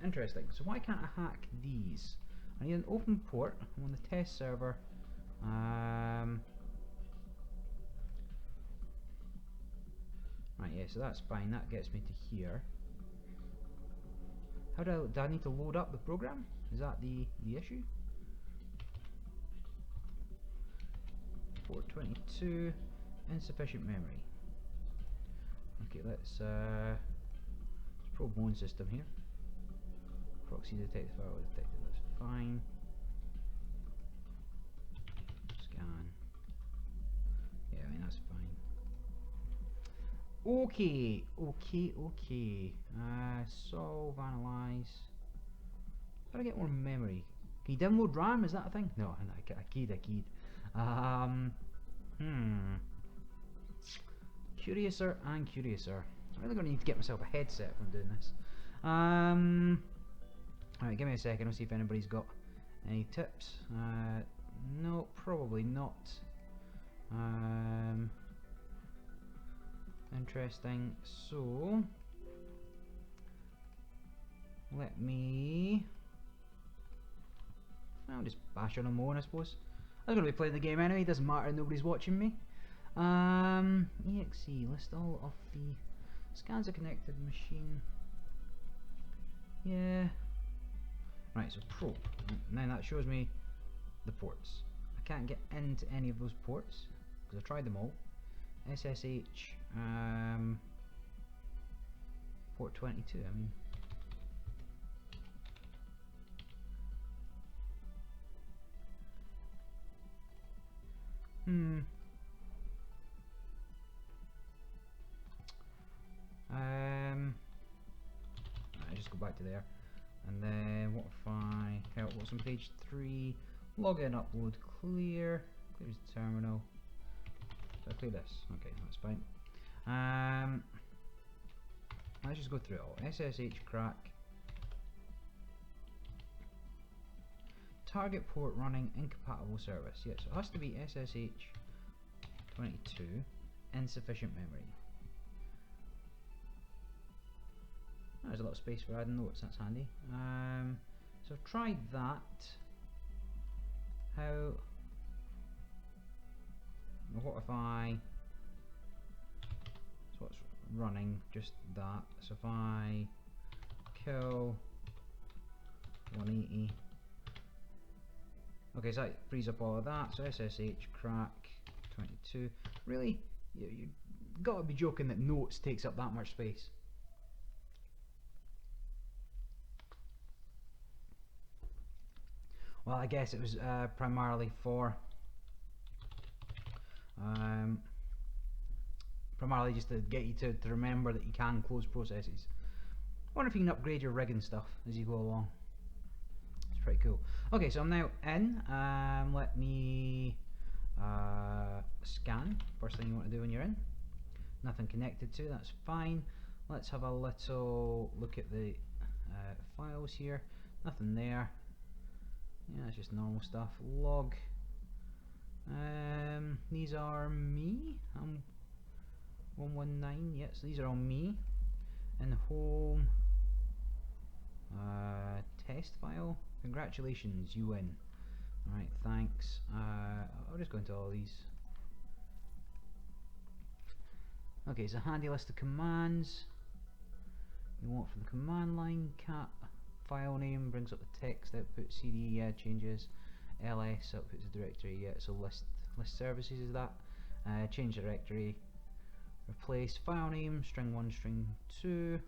Interesting. So why can't I hack these? I need an open port. I'm on the test server. Right, yeah, so that's fine. That gets me to here. How do I need to load up the program? Is that the issue? Port 22, insufficient memory. Okay, let's probe one system here. Proxy detected, firewall detected, that's fine. Scan. Yeah, I mean that's fine. Okay. Solve, analyze. How do I get more memory? Can you download RAM? Is that a thing? No, I keyed. Curiouser and curiouser. I'm really going to need to get myself a headset if I'm doing this. Alright, give me a second. I'll see if anybody's got any tips. No, probably not. Interesting. So, let me... I'll just bash on a more, I suppose. I'm going to be playing the game anyway. Doesn't matter. Nobody's watching me. exe, list all of the scans a connected machine. Yeah. Right, so probe. Now that shows me the ports. I can't get into any of those ports because I've tried them all. SSH, port 22, I mean. I just go back to there, and then what if I help? What's on page 3? Login, upload, clear. Clears the terminal. So I clear this. Okay, that's fine. Let's just go through it all. SSH crack. Target port running incompatible service. Yes, so it has to be SSH 22. Insufficient memory. There's a lot of space for adding notes, that's handy. So I've tried that. How... What if I... So what's running? Just that. So if I kill 180. Okay, so that frees up all of that. So SSH crack 22. Really? You gotta be joking that notes takes up that much space. Well, I guess it was primarily for primarily just to get you to remember that you can close processes. I wonder if you can upgrade your rig and stuff as you go along. It's pretty cool. Okay, so I'm now in. Let me scan. First thing you want to do when you're in. Nothing connected to, that's fine. Let's have a little look at the files here. Nothing there. Yeah, it's just normal stuff. Log. These are me. I'm 119. Yes, these are all me. And home test file. Congratulations, you win. Alright, thanks. I'll just go into all these. Okay, so handy list of commands. You want from the command line, cat file name brings up the text output, cd, yeah, changes, ls outputs the directory, yeah, so list services is that, change directory, replace file name, string 1, string 2,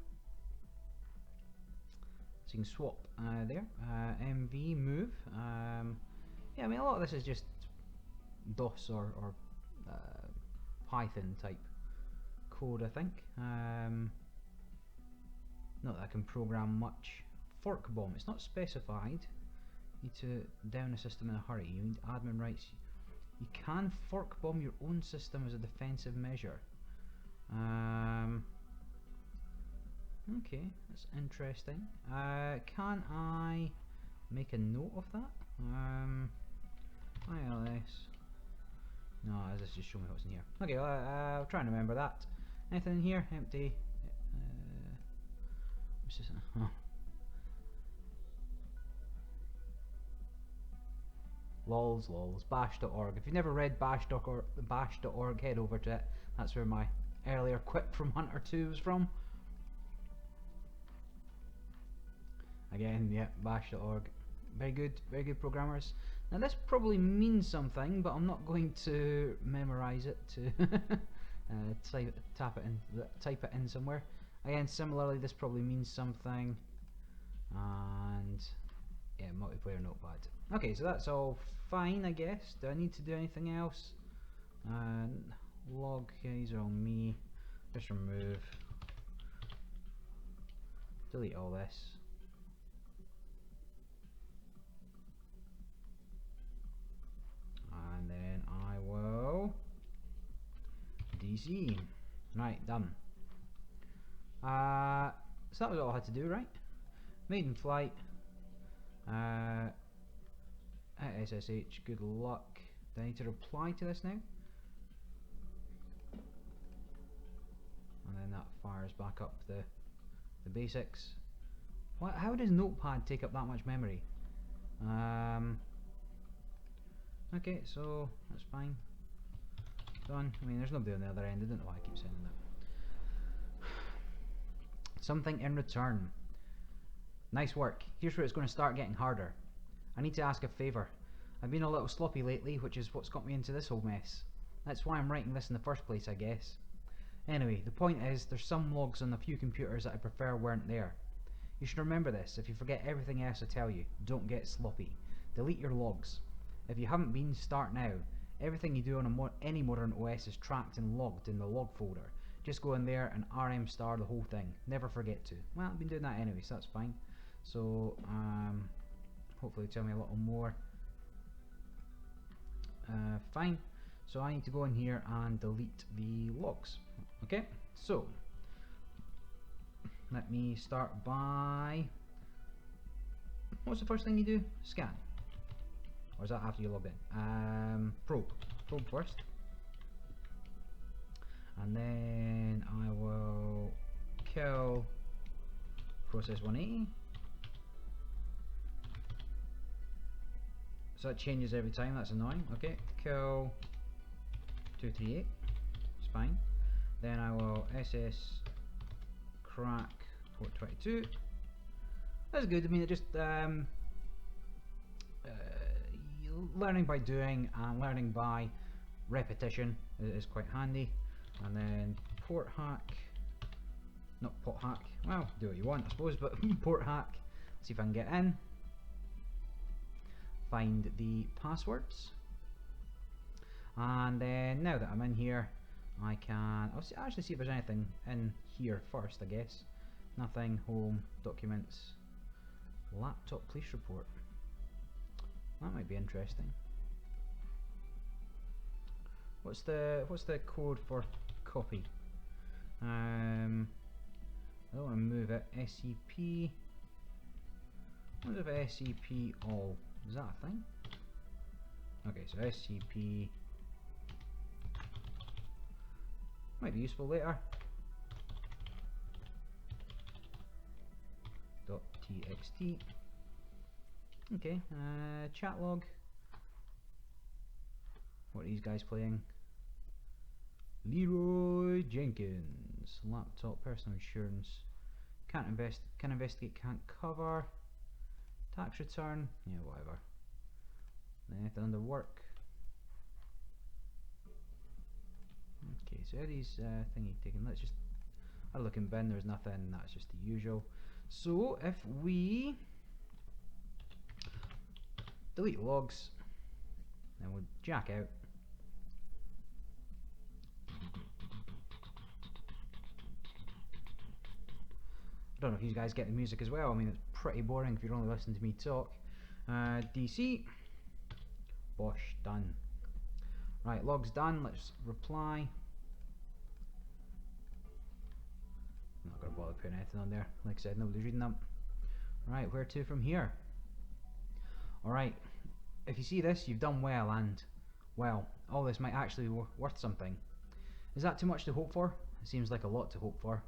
so you can swap there, mv, move, yeah, I mean a lot of this is just DOS or Python type code, I think, not that I can program much. Fork bomb, it's not specified. You need to down a system in a hurry. You need admin rights. You can fork bomb your own system as a defensive measure. Okay, that's interesting. Can I make a note of that? ILS. No, this just show me what's in here. Okay, I'll try and remember that. Anything in here? Empty. Oh. Lols, lols. Bash.org. If you've never read bash.org, head over to it. That's where my earlier quip from Hunter 2 was from. Again, yeah, bash.org. Very good programmers. Now this probably means something, but I'm not going to memorize it to type it in somewhere. Again, similarly, this probably means something, and yeah, multiplayer notepad. Okay, so that's all fine, I guess. Do I need to do anything else? Log keys are on me. Just remove. Delete all this. And then I will DC. Right, done. So that was all I had to do, right? Maiden flight. SSH, good luck. Do I need to reply to this now? And then that fires back up the basics. What? How does Notepad take up that much memory? Okay, so that's fine. Done. I mean, there's nobody on the other end. I don't know why I keep saying that. Something in return. Nice work. Here's where it's going to start getting harder. I need to ask a favour. I've been a little sloppy lately, which is what's got me into this whole mess. That's why I'm writing this in the first place, I guess. Anyway, the point is, there's some logs on a few computers that I prefer weren't there. You should remember this. If you forget everything else I tell you, don't get sloppy. Delete your logs. If you haven't been, start now. Everything you do on any modern OS is tracked and logged in the log folder. Just go in there and rm star the whole thing. Never forget to. Well, I've been doing that anyway, so that's fine. So, hopefully tell me a little more. Fine. So I need to go in here and delete the logs. Okay, so let me start by, what's the first thing you do? Scan. Or is that after you log in? Probe first. And then I will kill process 180. So that changes every time, that's annoying. Okay, kill 238, it's fine. Then I will ss crack port 22. That's good. I mean, it just learning by doing and learning by repetition is quite handy. And then port hack, not pot hack. Well, do what you want, I suppose, but port hack. See if I can get in. Find the passwords, and then now that I'm in here, I can actually see if there's anything in here first, I guess. Nothing. Home, documents, laptop police report. That might be interesting. What's the code for copy? I don't want to move it. SCP. What if SCP all? Is that a thing? Okay, so SCP might be useful later. .txt. Okay, chat log. What are these guys playing? Leroy Jenkins. Laptop, personal insurance. Can investigate, can't cover. Tax return, yeah, whatever. Anything under work. Okay, so these thingy taken. Let's just I look in bin. There's nothing. That's just the usual. So if we delete logs, then we'll jack out. I don't know if you guys get the music as well. I mean, it's pretty boring if you're only listening to me talk. DC. Bosh, done. Right, logs done. Let's reply. I'm not going to bother putting anything on there. Like I said, nobody's reading them. Right, where to from here? Alright, if you see this, you've done well, and, well, all this might actually be worth something. Is that too much to hope for? It seems like a lot to hope for.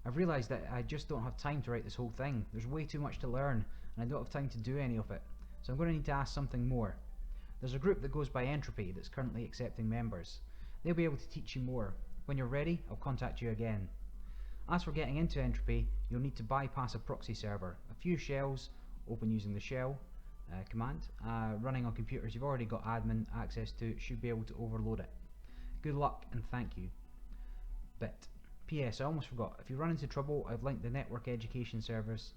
I've realised that I just don't have time to write this whole thing. There's way too much to learn, and I don't have time to do any of it. So I'm going to need to ask something more. There's a group that goes by Entropy that's currently accepting members. They'll be able to teach you more. When you're ready, I'll contact you again. As for getting into Entropy, you'll need to bypass a proxy server. A few shells, open using the shell command, running on computers you've already got admin access to, should be able to overload it. Good luck and thank you. Bit. P.S. I almost forgot, if you run into trouble, I've linked the Network Education Service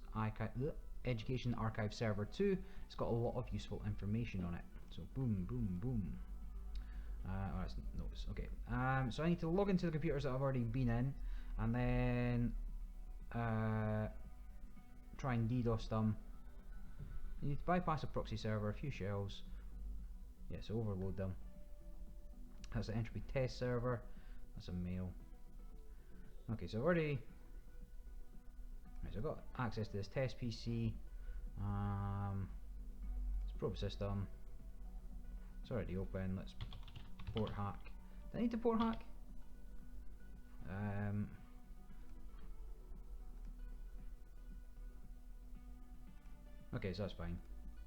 Education Archive server too. It's got a lot of useful information on it. So boom, boom, boom. Oh, that's notes. Okay. So I need to log into the computers that I've already been in, and then try and DDoS them. You need to bypass a proxy server, a few shells. Yes, overload them. That's the Entropy test server. That's a mail. Okay, so I've already. Right, so I've got access to this test PC. Let's probe system. It's already open. Let's port hack. Do I need to port hack? Okay, so that's fine.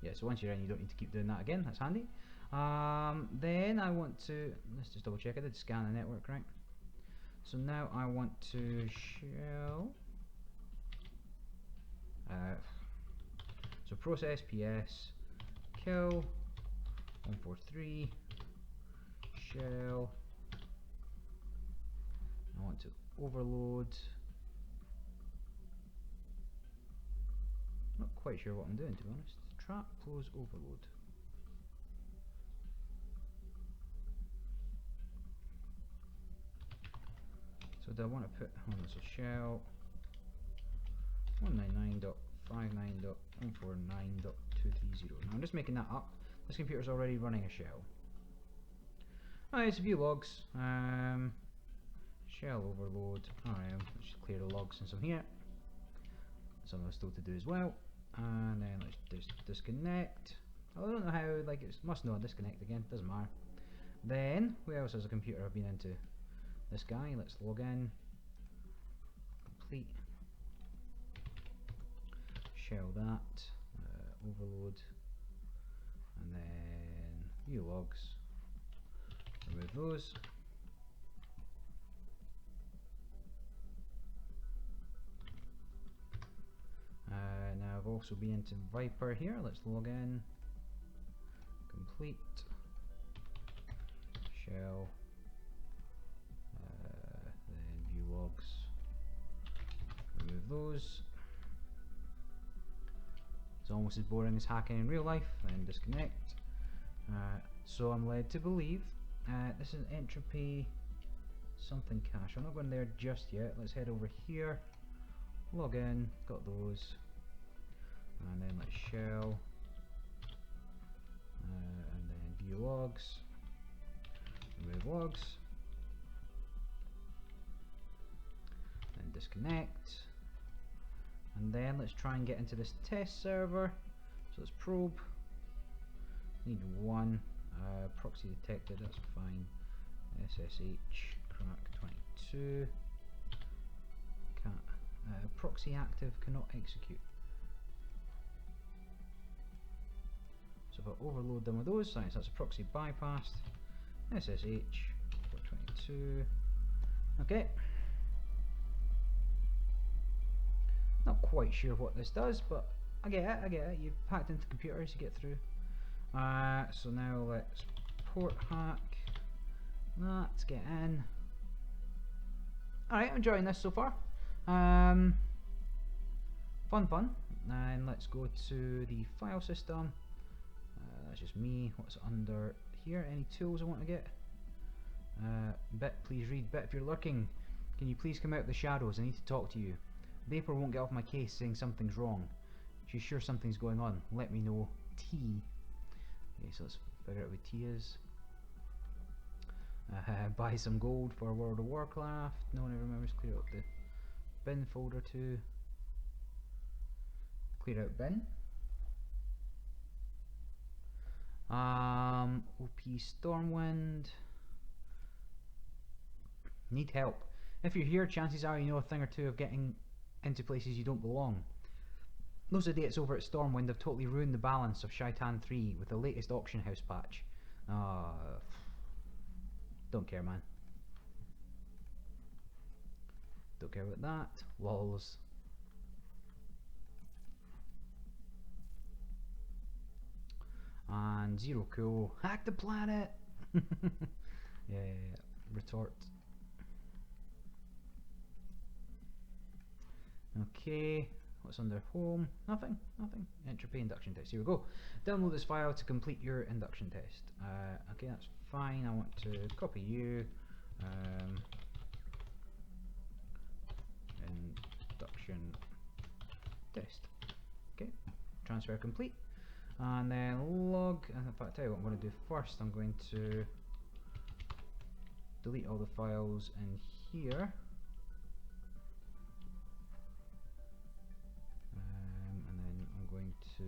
Yeah, so once you're in, you don't need to keep doing that again. That's handy. Then I want to, let's just double check. I did scan the network, right? So now I want to shell. So process PS kill 143 shell. I want to overload. Not quite sure what I'm doing, to be honest. Trap close overload. So do I want to put on this shell 199.59.149.230. Now I'm just making that up. This computer's already running a shell. Alright, it's a few logs. Shell overload. Alright, let's just clear the logs since I'm here. Some of them still to do as well. And then let's just disconnect. I don't know how, like, it must know I disconnect again, doesn't matter. Then, where else has a computer I've been into? This guy, let's log in. Complete. Shell that. Overload. And then view logs. Remove those. Now I've also been into Viper here. Let's log in. Complete. Shell. Then view logs. Remove those. It's almost as boring as hacking in real life. Then disconnect. So I'm led to believe this is Entropy something cache. I'm not going there just yet. Let's head over here. Log in. Got those. And then let's shell. And then view logs. Remove logs. Then disconnect. And then let's try and get into this test server. So let's probe. Need one. Proxy detected, that's fine. SSH crack 22. Proxy active, cannot execute. So if I overload them with those, so that's a proxy bypassed. SSH 422. Okay. Not quite sure what this does, but I get it. You've hacked into computers, you get through. So now let's port hack. Let's get in. Alright, I'm enjoying this so far. Fun. And let's go to the file system. That's just me. What's under here? Any tools I want to get? Bit, please read. Bit, if you're lurking, can you please come out of the shadows? I need to talk to you. Vapor won't get off my case saying something's wrong. She's sure something's going on. Let me know. T. Okay, so let's figure out what T is. Buy some gold for World of Warcraft. No one ever remembers. Clear out the bin folder too. Clear out bin. OP Stormwind. Need help. If you're here, chances are you know a thing or two of getting into places you don't belong. Those idiots over at Stormwind have totally ruined the balance of Shaitan 3 with the latest auction house patch. Don't care, man. Don't care about that. Lols. And Zero Cool. Hack the planet! Yeah. Retort. Okay. What's under home? Nothing. Entropy induction test. Here we go. Download this file to complete your induction test. Okay, that's fine. I want to copy you. Induction test. Okay. Transfer complete. And then log. In fact, I'll tell you what I'm going to do first. I'm going to delete all the files in here. To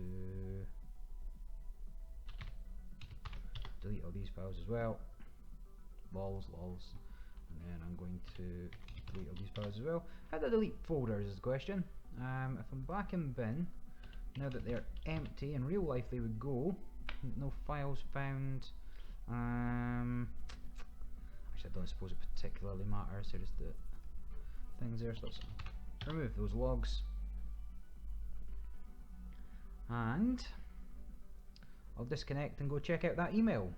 delete all these files as well. Lols. And then I'm going to delete all these files as well. How do I delete folders is the question. If I'm back in bin, now that they're empty, in real life they would go. No files found. Actually, I don't suppose it particularly matters. There's the things there, so let's remove those logs. And I'll disconnect and go check out that email.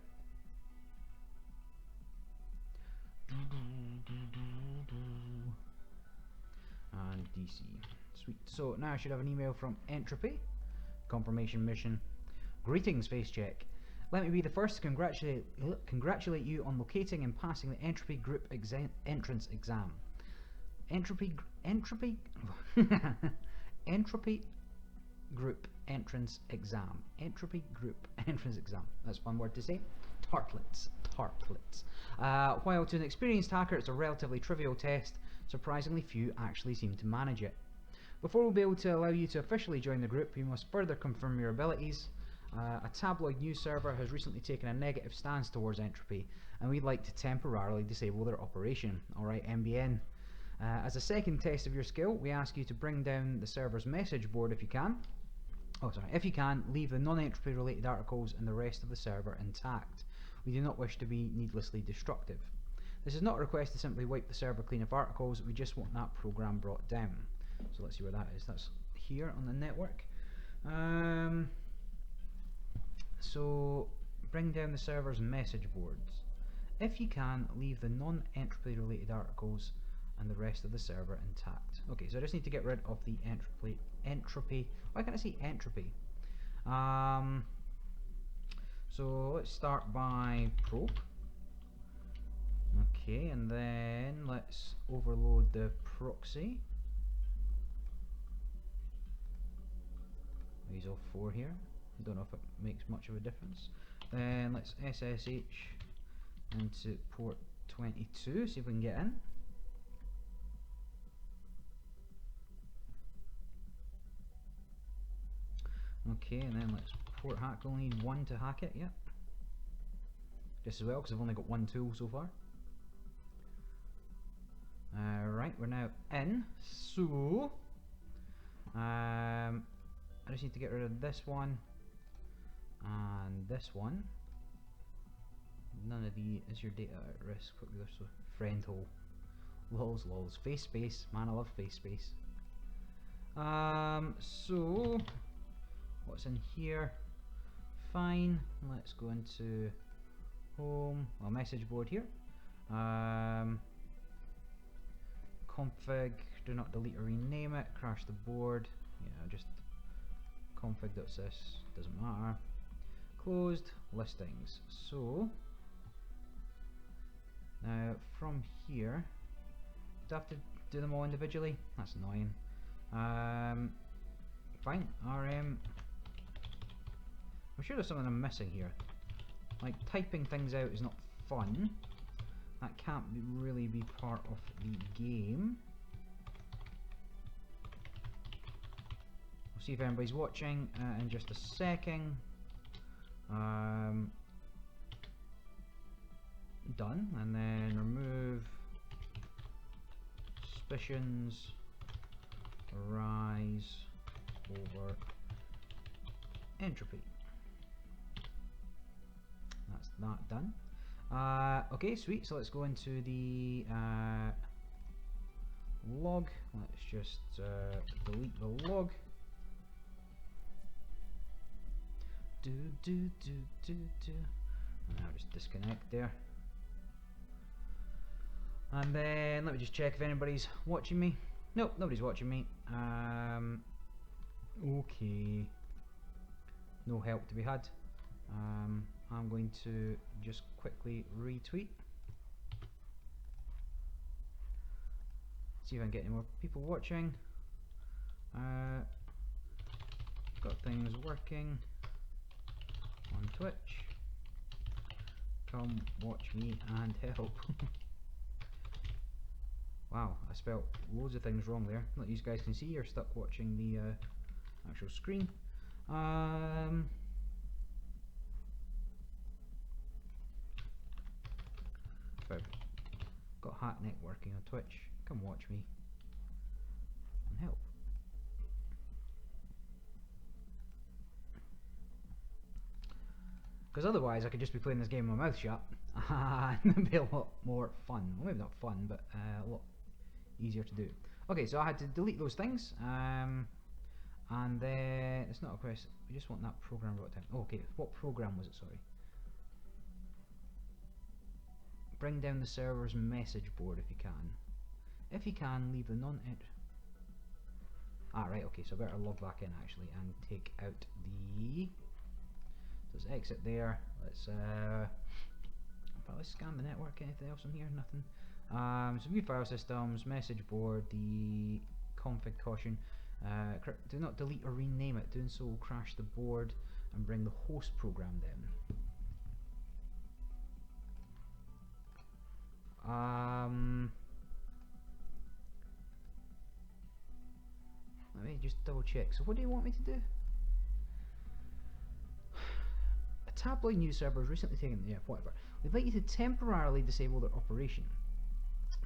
And DC. Sweet. So now I should have an email from Entropy. Confirmation mission. Greetings, Facecheck. Let me be the first to congratulate you on locating and passing the Entropy Group entrance exam. Entropy Group entrance exam. Entropy Group entrance exam. That's one word to say. Tartlets. While to an experienced hacker it's a relatively trivial test, surprisingly few actually seem to manage it. Before we'll be able to allow you to officially join the group, you must further confirm your abilities. A tabloid news server has recently taken a negative stance towards Entropy, and we'd like to temporarily disable their operation. Alright, MBN. As a second test of your skill, we ask you to bring down the server's message board if you can. If you can, leave the non-entropy related articles and the rest of the server intact. We do not wish to be needlessly destructive. This is not a request to simply wipe the server clean of articles, we just want that program brought down. So let's see where that is. That's here on the network. So bring down the server's message boards. If you can, leave the non-entropy related articles and the rest of the server intact. Okay, so I just need to get rid of the entropy. Why can't I see entropy? So let's start by probe. Okay, and then let's overload the proxy. These all four here. I don't know if it makes much of a difference. Then let's SSH into port 22, see if we can get in. Okay, and then let's port hack. We only need one to hack it, yep. Just as well, because I've only got one tool so far. Right, we're now in. So, I just need to get rid of this one and this one. None of the is your data at risk. What was so friend hole? Lols. Face space, man. I love face space. So. What's in here? Fine. Let's go into home. Well, message board here. Config. Do not delete or rename it. Crash the board. Yeah, just config.sys. Doesn't matter. Closed. Listings. So now from here, do I have to do them all individually? That's annoying. Fine. RM. I'm sure there's something I'm missing here. Like, typing things out is not fun. That can't really be part of the game. We'll see if anybody's watching in just a second. Done. And then remove suspicions arise over entropy. That's that done. Okay, sweet. So let's go into the log. Let's just delete the log. And I'll just disconnect there. And then let me just check if anybody's watching me. Nope, nobody's watching me. Okay. No help to be had. I'm going to just quickly retweet. See if I can get any more people watching. Got things working on Twitch. Come watch me and help. Wow, I spelt loads of things wrong there. Like you guys can see, you're stuck watching the actual screen. I've got Hacknet working on Twitch. Come watch me and help. Because otherwise I could just be playing this game with my mouth shut and it'd be a lot more fun. Well, maybe not fun, but a lot easier to do. Okay, so I had to delete those things, and then it's not a question. We just want that program wrote down. Oh, okay, what program was it? Sorry. Bring down the server's message board if you can. If you can, leave the non-int. Ah, right. Okay, so I better log back in actually and take out the. So let's exit there. Let's scan the network. Anything else on here? Nothing. So view file systems, message board, the config caution. Do not delete or rename it. Doing so will crash the board and bring the host program down. Let me just double check. So what do you want me to do? A tabloid news server has recently taken, yeah, whatever. We'd like you to temporarily disable their operation.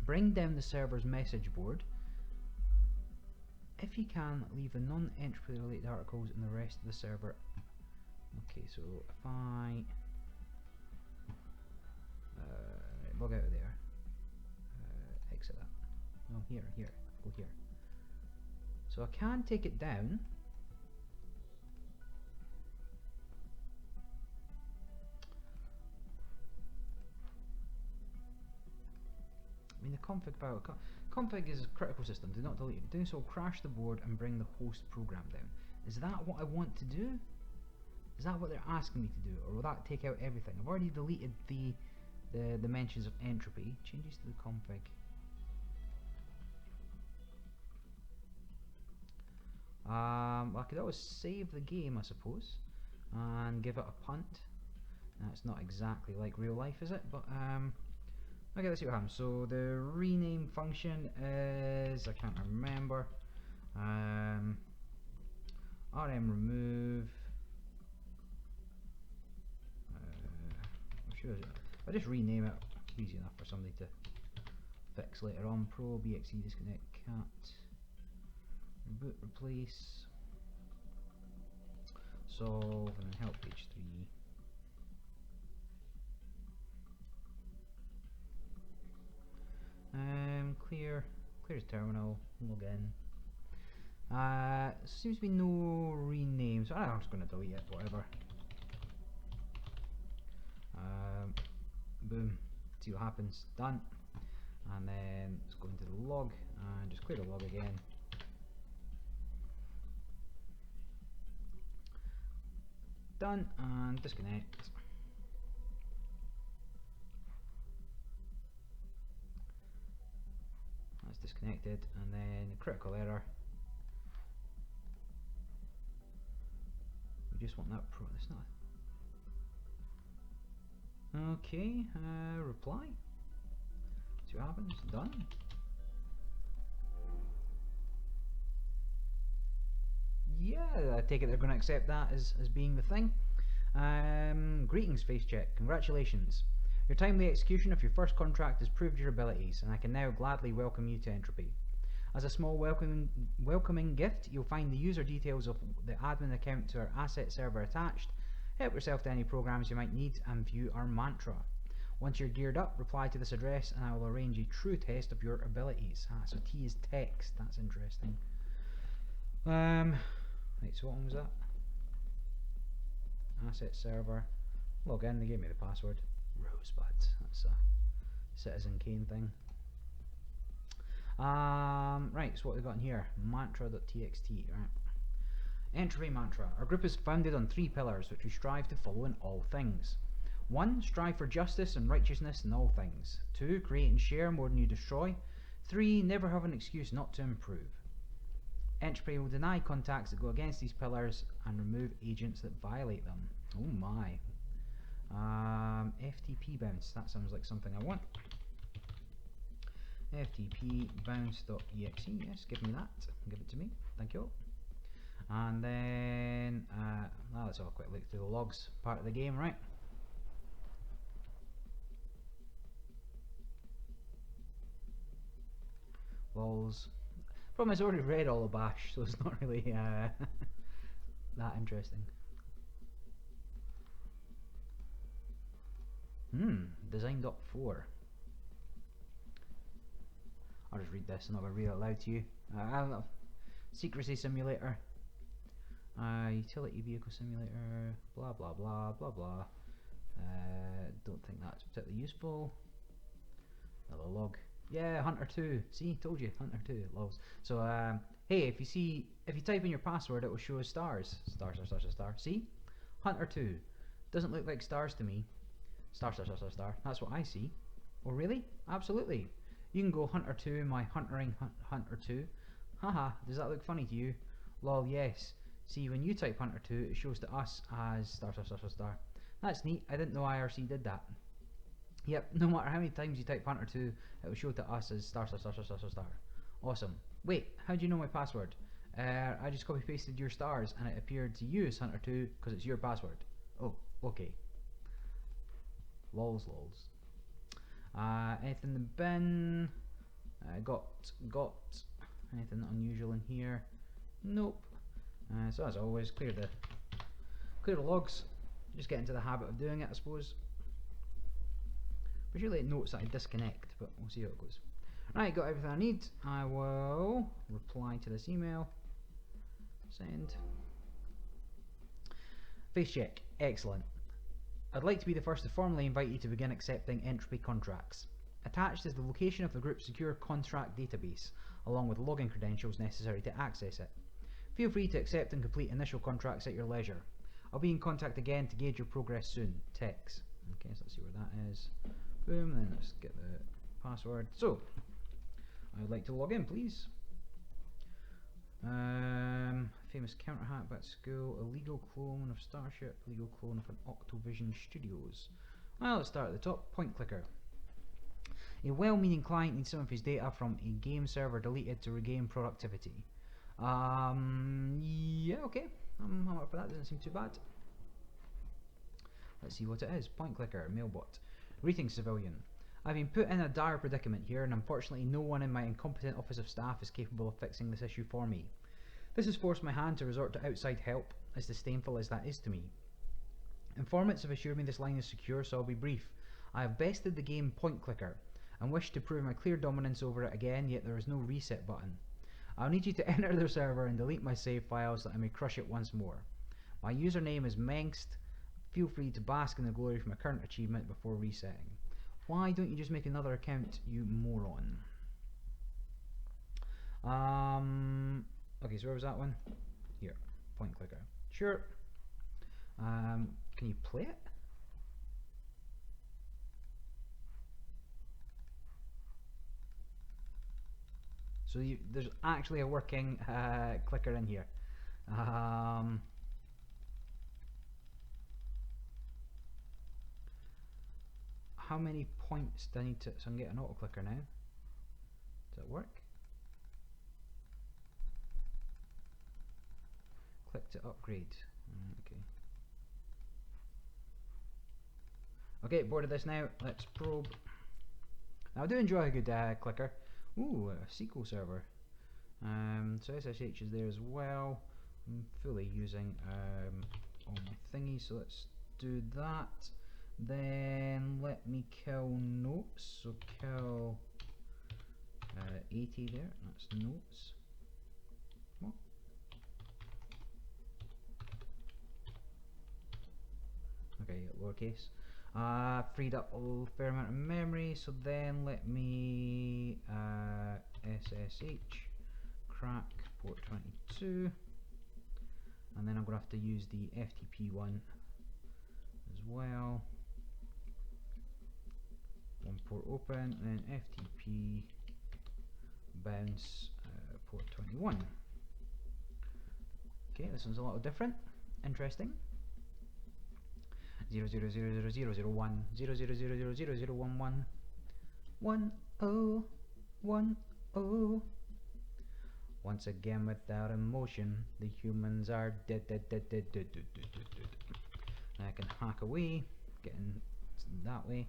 Bring down the server's message board. If you can, leave the non-entropy related articles in the rest of the server. Okay, so if I log out of there, exit that. No, here, go here. So I can take it down. I mean, the config file. Config is a critical system. Do not delete it. Doing so will crash the board and bring the host program down. Is that what I want to do? Is that what they're asking me to do, or will that take out everything? I've already deleted the mentions of entropy. Changes to the config. Well, I could always save the game, I suppose, and give it a punt. That's not exactly like real life, is it? But okay, let's see what happens. So the rename function is, I can't remember, rm remove. I'm sure I'll just rename it. Easy enough for somebody to fix later on. Pro bxe disconnect cat reboot replace solve and then help page 3. Clear his terminal, log in. Seems to be no rename, so I'm just going to delete it, whatever. Boom, see what happens, done. And then let's go into the log and just clear the log again. Done, and disconnect. That's disconnected, and then the critical error. We just want that it's not. Okay, reply. See what happens. Done. Yeah, I take it they're going to accept that as being the thing. Greetings, face check. Congratulations. Your timely execution of your first contract has proved your abilities, and I can now gladly welcome you to Entropy. As a small welcoming gift, you'll find the user details of the admin account to our asset server attached. Help yourself to any programs you might need and view our mantra. Once you're geared up, reply to this address and I will arrange a true test of your abilities. So T is text, that's interesting. Right, so what one was that? Asset server. Log in, they gave me the password. Rosebud, that's a Citizen Kane thing. Right, so what we got in here? Mantra.txt, right? Entropy mantra. Our group is founded on 3 pillars which we strive to follow in all things. 1. Strive for justice and righteousness in all things. 2. Create and share more than you destroy. 3. Never have an excuse not to improve. Entropy will deny contacts that go against these pillars and remove agents that violate them. Oh my. FTP bounce. That sounds like something I want. FTP bounce.exe. Yes, give me that. Give it to me. Thank you. And then let's have a quick look through the logs part of the game, right? Lols. Problem is, I already read all of Bash, so it's not really that interesting. Design.4. I'll just read this and I'll read it aloud to you. I don't know. Secrecy simulator. Utility vehicle simulator. Blah blah blah blah blah. Don't think that's particularly useful. Another log. Yeah, Hunter 2. See, told you, Hunter 2. Loves. So, hey, if you type in your password, it will show us stars. Star. See, Hunter 2. Doesn't look like stars to me. Star. That's what I see. Oh, really? Absolutely. You can go Hunter 2, my huntering Hunter 2. Haha, does that look funny to you? Lol, yes. See, when you type Hunter 2, it shows to us as star. That's neat. I didn't know IRC did that. Yep, no matter how many times you type Hunter 2, it will show to us as star. Awesome. Wait, how do you know my password? I just copy pasted your stars and it appeared to you as Hunter 2 because it's your password. Oh, okay. Lols. Anything in the bin? Got anything unusual in here? Nope. So as always, clear the logs. Just get into the habit of doing it, I suppose. Usually it notes that I disconnect, but we'll see how it goes. Right, got everything I need. I will reply to this email. Send. Face check. Excellent. I'd like to be the first to formally invite you to begin accepting entropy contracts. Attached is the location of the group's secure contract database, along with login credentials necessary to access it. Feel free to accept and complete initial contracts at your leisure. I'll be in contact again to gauge your progress soon. Tex. Okay, so let's see where that is. Boom, then let's get the password. So, I would like to log in, please. Famous counter hack back to school, illegal clone of Starship, illegal clone of an Octovision Studios. Well, let's start at the top. Point clicker. A well-meaning client needs some of his data from a game server deleted to regain productivity. Yeah, okay. I'm up for that. Doesn't seem too bad. Let's see what it is. Point clicker, mailbot. Greetings, civilian. I've been put in a dire predicament here, and unfortunately no one in my incompetent office of staff is capable of fixing this issue for me. This has forced my hand to resort to outside help, as disdainful as that is to me. Informants have assured me this line is secure, so I'll be brief. I have bested the game Point Clicker, and wish to prove my clear dominance over it again, yet there is no reset button. I'll need you to enter their server and delete my save files so that I may crush it once more. My username is Mengst. Feel free to bask in the glory from a current achievement before resetting. Why don't you just make another account, you moron? Okay, so where was that one? Here, point clicker. Sure. Can you play it? So there's actually a working clicker in here. How many points do I need to... So I'm getting an auto clicker now. Does it work? Click to upgrade. Okay. Okay, bored of this now. Let's probe. Now I do enjoy a good clicker. Ooh, a SQL server. So SSH is there as well. I'm fully using all my thingies, so let's do that. Then let me kill notes, so kill 80 there, that's notes. What? Okay, lowercase. Freed up a fair amount of memory, so then let me SSH crack port 22, and then I'm going to have to use the FTP one as well. One port open, and then FTP bounce port 21. Okay, this one's a little different, interesting. 0000001 000000011 1010. Once again, without emotion, the humans are dead. I can hack away, getting that way.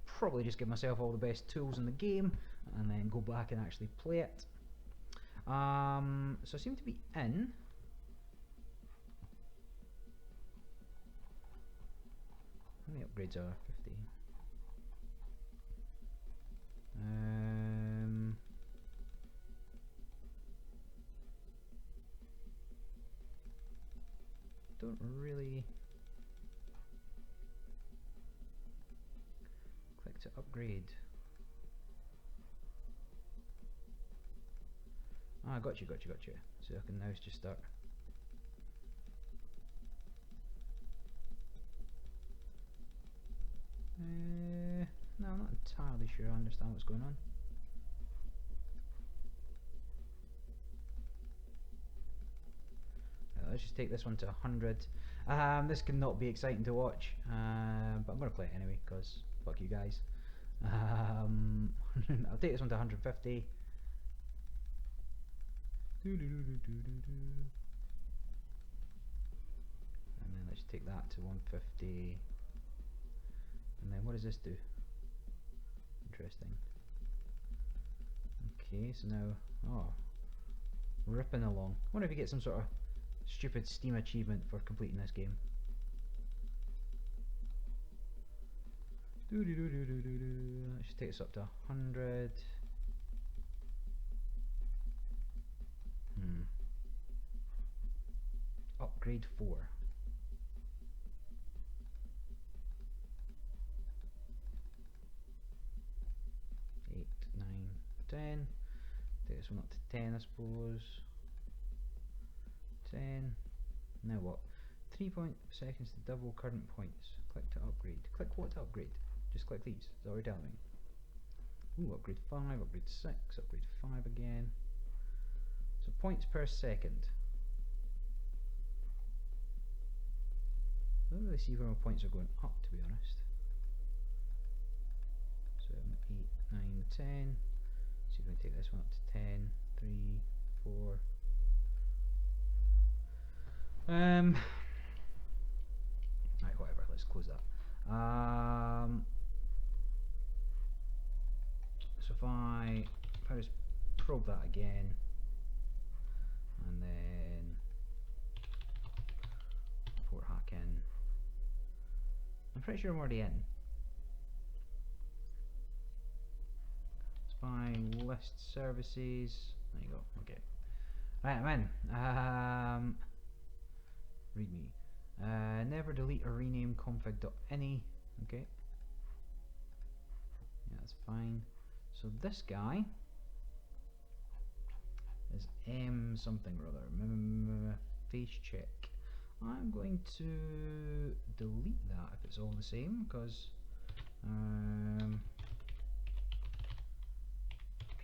Probably just give myself all the best tools in the game, and then go back and actually play it. So I seem to be in. How many upgrades are 50? Don't really click to upgrade. Ah, got you. So I can now just start. No, I'm not entirely sure I understand what's going on. Let's just take this one to 100. This cannot be exciting to watch, but I'm going to play it anyway, because fuck you guys. I'll take this one to 150. And then let's take that to 150. And then what does this do? Interesting. Okay, so now, oh, ripping along. I wonder if you get some sort of stupid Steam achievement for completing this game. Let's just take this up to 100. Upgrade 4. 8, 9, 10. Take this one up to 10, I suppose. 10. Now what? 3 seconds to double current points. Click to upgrade. Click what to upgrade? Just click these. Is that what you're telling me? Ooh, upgrade 5, upgrade 6, upgrade 5 again. So points per second. I don't really see where my points are going up, to be honest. 7, 8, 9, 10. See if we can take this one up to 10, 3, 4. Right, whatever, let's close that. So if I just probe that again, and then port hack in. I'm pretty sure I'm already in. Spy list services. There you go. Okay. Right, I'm in. README. Never delete or rename config.ini. Okay. Yeah, that's fine. So this guy is M something or other. Face check. I'm going to delete that if it's all the same, because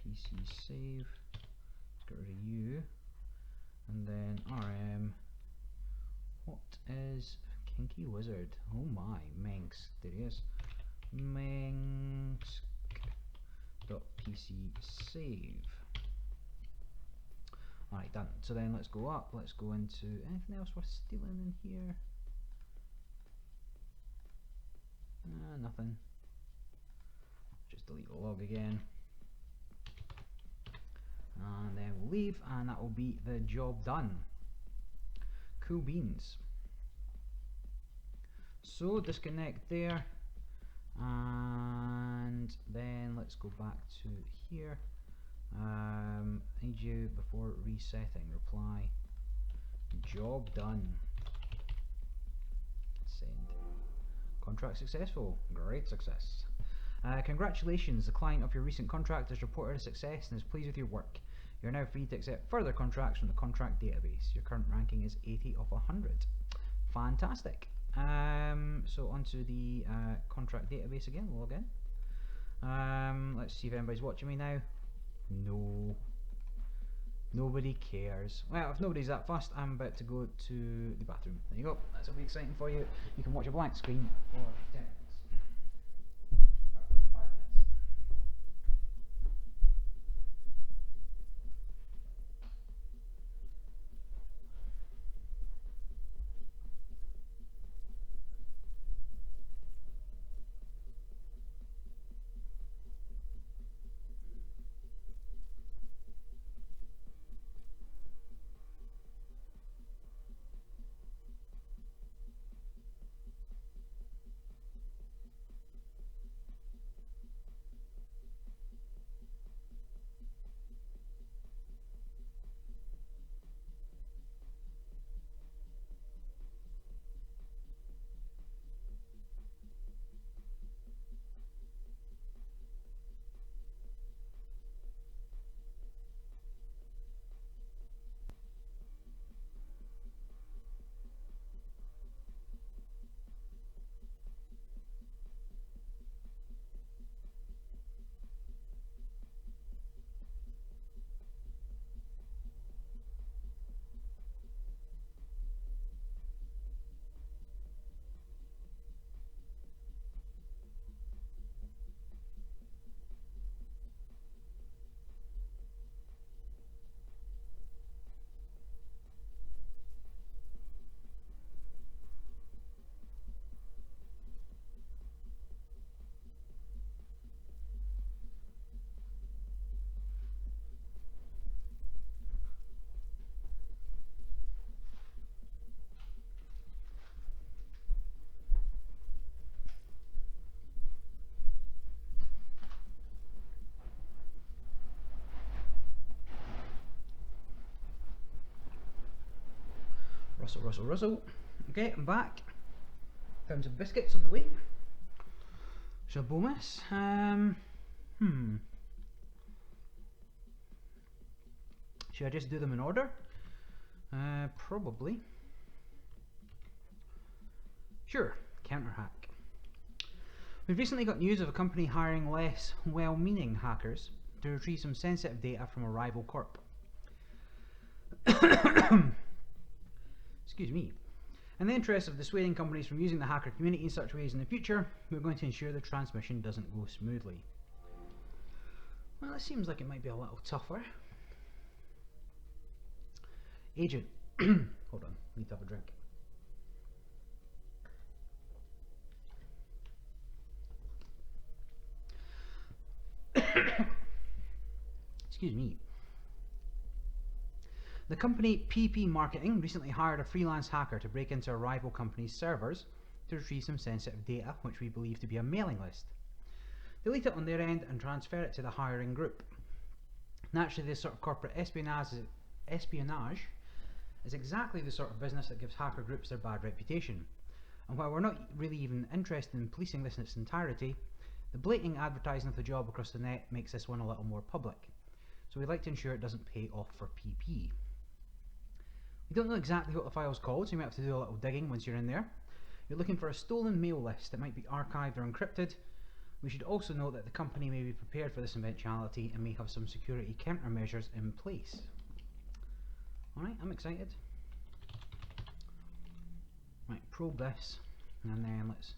PC save. Let's get rid of you, and then RM. What is Kinky Wizard? Oh my, Mengs. There he is. Mengs. .pc save. Alright, done. So then let's go up. Let's go into anything else worth stealing in here. Nothing. Just delete the log again. And then we'll leave, and that will be the job done. Cool beans. So disconnect there, and then let's go back to here. Need you before resetting. Reply. Job done. Send. Contract successful. Great success. Congratulations, the client of your recent contract has reported a success and is pleased with your work. You're now free to accept further contracts from the contract database. Your current ranking is 80 of 100. Fantastic. So onto the contract database again. We'll log in. Let's see if anybody's watching me now. No. Nobody cares. Well, if nobody's that fussed, I'm about to go to the bathroom. There you go. That's will be exciting for you. You can watch a blank screen for 10 minutes. 5 minutes. Russell. Okay, I'm back. Found some biscuits on the way. Shabomas. Should I just do them in order? Probably. Sure, counter hack. We've recently got news of a company hiring less well-meaning hackers to retrieve some sensitive data from a rival corp. Excuse me. In the interest of dissuading companies from using the hacker community in such ways in the future, we're going to ensure the transmission doesn't go smoothly. Well, it seems like it might be a little tougher. Agent. Hold on, need to have a drink. Excuse me. The company PP Marketing recently hired a freelance hacker to break into a rival company's servers to retrieve some sensitive data, which we believe to be a mailing list. Delete it on their end and transfer it to the hiring group. Naturally, this sort of corporate espionage is exactly the sort of business that gives hacker groups their bad reputation. And while we're not really even interested in policing this in its entirety, the blatant advertising of the job across the net makes this one a little more public. So we'd like to ensure it doesn't pay off for PP. We don't know exactly what the file's called, so you might have to do a little digging once you're in there. You're looking for a stolen mail list that might be archived or encrypted. We should also note that the company may be prepared for this eventuality and may have some security countermeasures in place. Alright, I'm excited. Right, probe this, and then let's...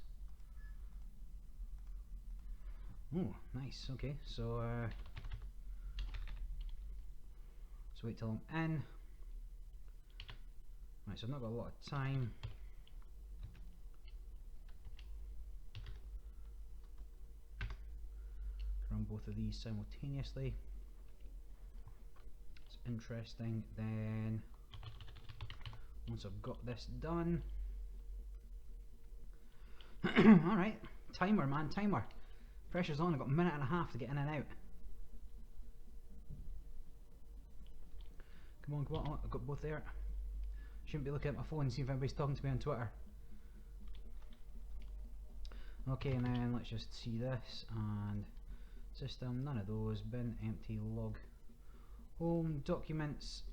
Oh, nice, okay, so wait till I'm in. Right, so I've not got a lot of time. Run both of these simultaneously. interesting. Then once I've got this done, alright, timer man, timer. Pressure's on, I've got a minute and a half to get in and out. Come on, come on, oh, I've got both there. Shouldn't be looking at my phone and see if anybody's talking to me on Twitter. Okay, and then let's just see this, and system, none of those, bin, empty, log, home, documents,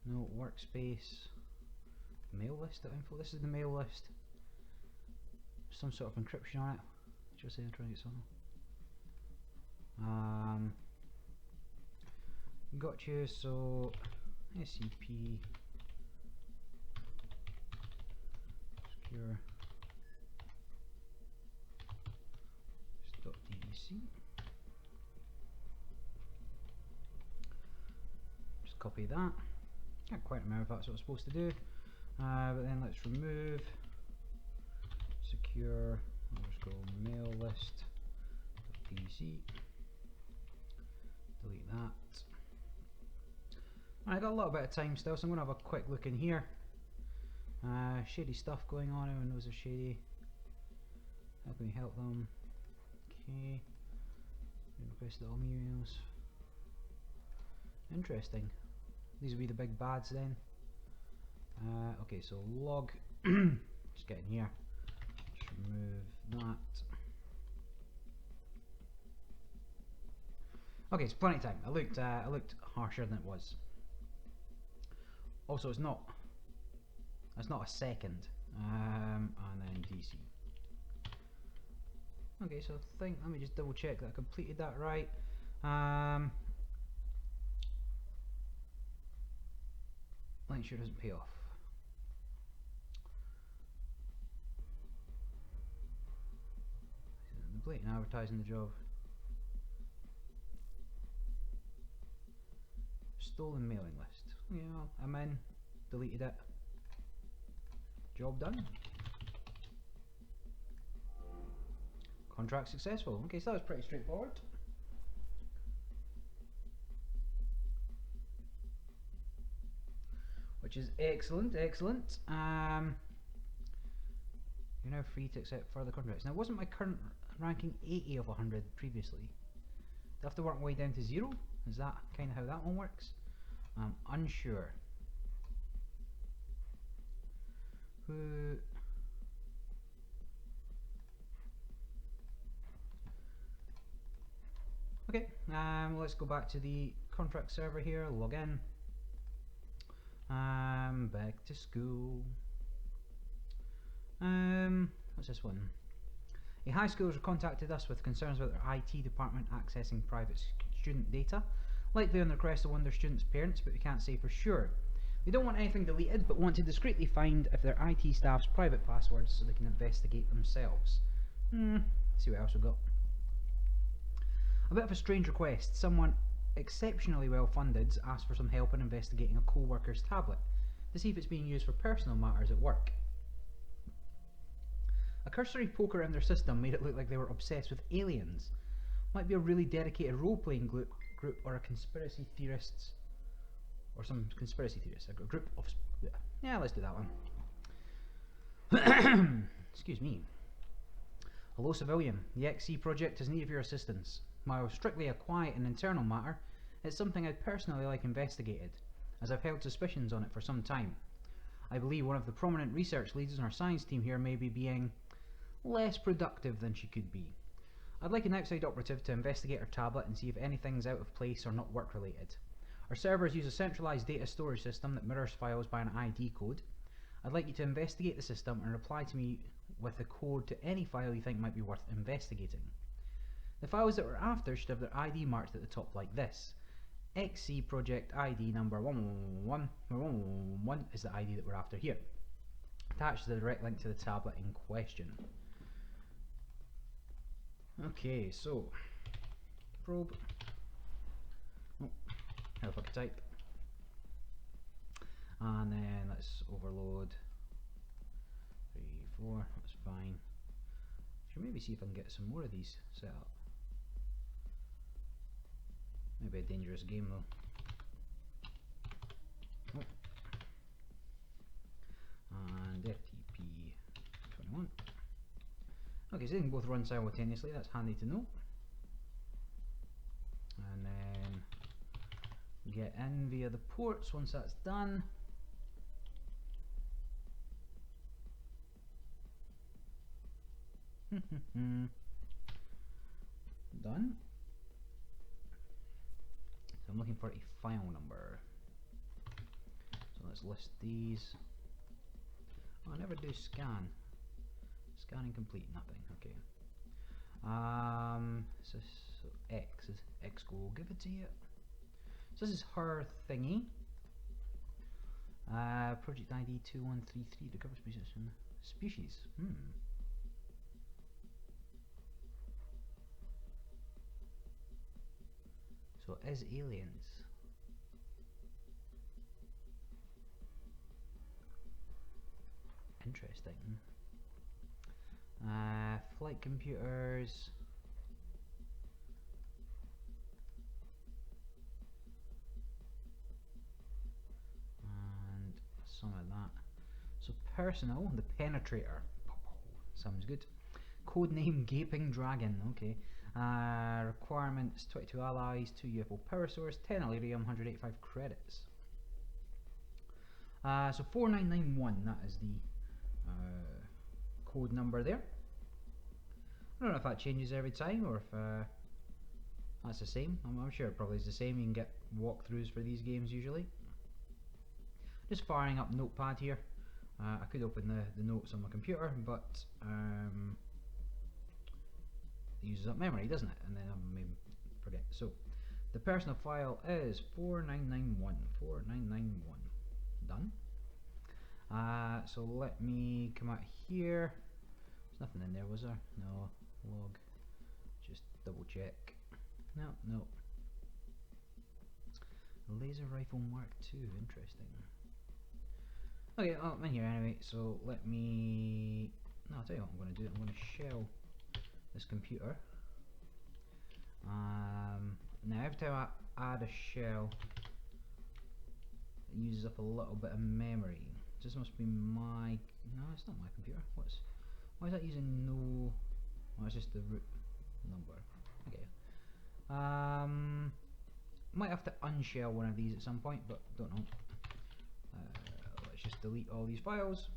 no, workspace, mail list info, this is the mail list, some sort of encryption on it, just say I'm trying to get something. Got you, so SCP secure .dbc. Just copy that. Can't quite remember if that's what I'm supposed to do, but then let's remove secure mail list .dbc. Delete that. I got a little bit of time still, so I'm going to have a quick look in here. Shady stuff going on, everyone knows they're shady. How can we help them? Okay. Request all emails. Interesting. These will be the big bads then. Okay, so log. Just get in here. Just remove that. Okay, it's plenty of time. I looked harsher than it was. Also, it's not a second, and then DC. Okay, so I think, let me just double check that I completed that right. Link sure doesn't pay off. The blatant advertising the job. Stolen mailing list. Yeah, I'm in. Deleted it. Job done. Contract successful. Okay, so that was pretty straightforward. Which is excellent, excellent. You're now free to accept further contracts. Now, wasn't my current ranking 80 of 100 previously? Do I have to work my way down to 0? Is that kind of how that one works? I'm unsure. Who? Okay, let's go back to the contract server here, log in. Back to school. What's this one? A high school has contacted us with concerns about their IT department accessing private student data, likely on the request of one of their students' parents, but we can't say for sure. They don't want anything deleted, but want to discreetly find if their IT staff's private passwords so they can investigate themselves. See what else we've got. A bit of a strange request. Someone exceptionally well funded asked for some help in investigating a co-worker's tablet to see if it's being used for personal matters at work. A cursory poke around their system made it look like they were obsessed with aliens. Might be a really dedicated role-playing group or a conspiracy theorists, or some conspiracy theorists. A group of... yeah, let's do that one. Excuse me. Hello, civilian. The XC project is in need of your assistance. While strictly a quiet and internal matter, it's something I'd personally like investigated, as I've held suspicions on it for some time. I believe one of the prominent research leads on our science team here may be being less productive than she could be. I'd like an outside operative to investigate our tablet and see if anything's out of place or not work related. Our servers use a centralized data storage system that mirrors files by an ID code. I'd like you to investigate the system and reply to me with the code to any file you think might be worth investigating. The files that we're after should have their ID marked at the top like this. XC project ID number 111, where 111 is the ID that we're after here. Attached the direct link to the tablet in question. Okay, so probe. Oh, how the fuck I type? And then let's overload. 3, 4, that's fine. Should maybe see if I can get some more of these set up. Maybe a dangerous game though. Oh. And FTP 21. Okay, so they can both run simultaneously, that's handy to know. And then get in via the ports once that's done. Done. So I'm looking for a file number. So let's list these. Oh, I never do scan. Scanning complete, nothing. Okay. So X is Exco. We'll give it to you. So this is her thingy. Project ID 2133 to cover position. Species. So is aliens. Interesting. Flight computers. And some of that. So personal, the penetrator. Sounds good. Codename Gaping Dragon. Okay. Requirements 22 allies, 2 UFO power source, 10 Illyrium, 185 credits. So 4991, that is the code number there. I don't know if that changes every time or if that's the same. I'm sure it probably is the same. You can get walkthroughs for these games usually. Just firing up Notepad here. I could open the notes on my computer, but it uses up memory, doesn't it? And then I may forget. So the personal file is 4991. 4991. Done. So let me come out here. There's nothing in there, was there? No. Log. Just double check. No. Laser rifle Mark II. Interesting. Okay, I'm in here anyway. So let me. No, I'll tell you what I'm going to do. I'm going to shell this computer. Now every time I add a shell, it uses up a little bit of memory. This must be my. No, it's not my computer. Why is that using no? Oh, it's just the root number. Okay. Might have to unshell one of these at some point, but don't know. Let's just delete all these files.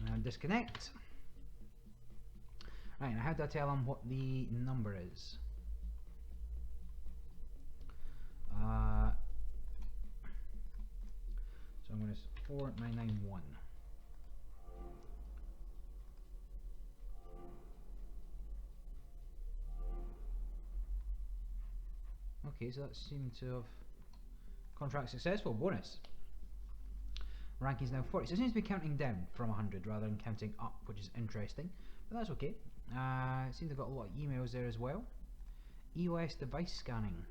And disconnect. Right, now how do I tell them what the number is? So I'm going to 4991. Okay, so that seemed to have contract successful. Bonus. Ranking is now 40. So it seems to be counting down from 100 rather than counting up, which is interesting. But that's okay. It seems they've got a lot of emails there as well. EOS device scanning.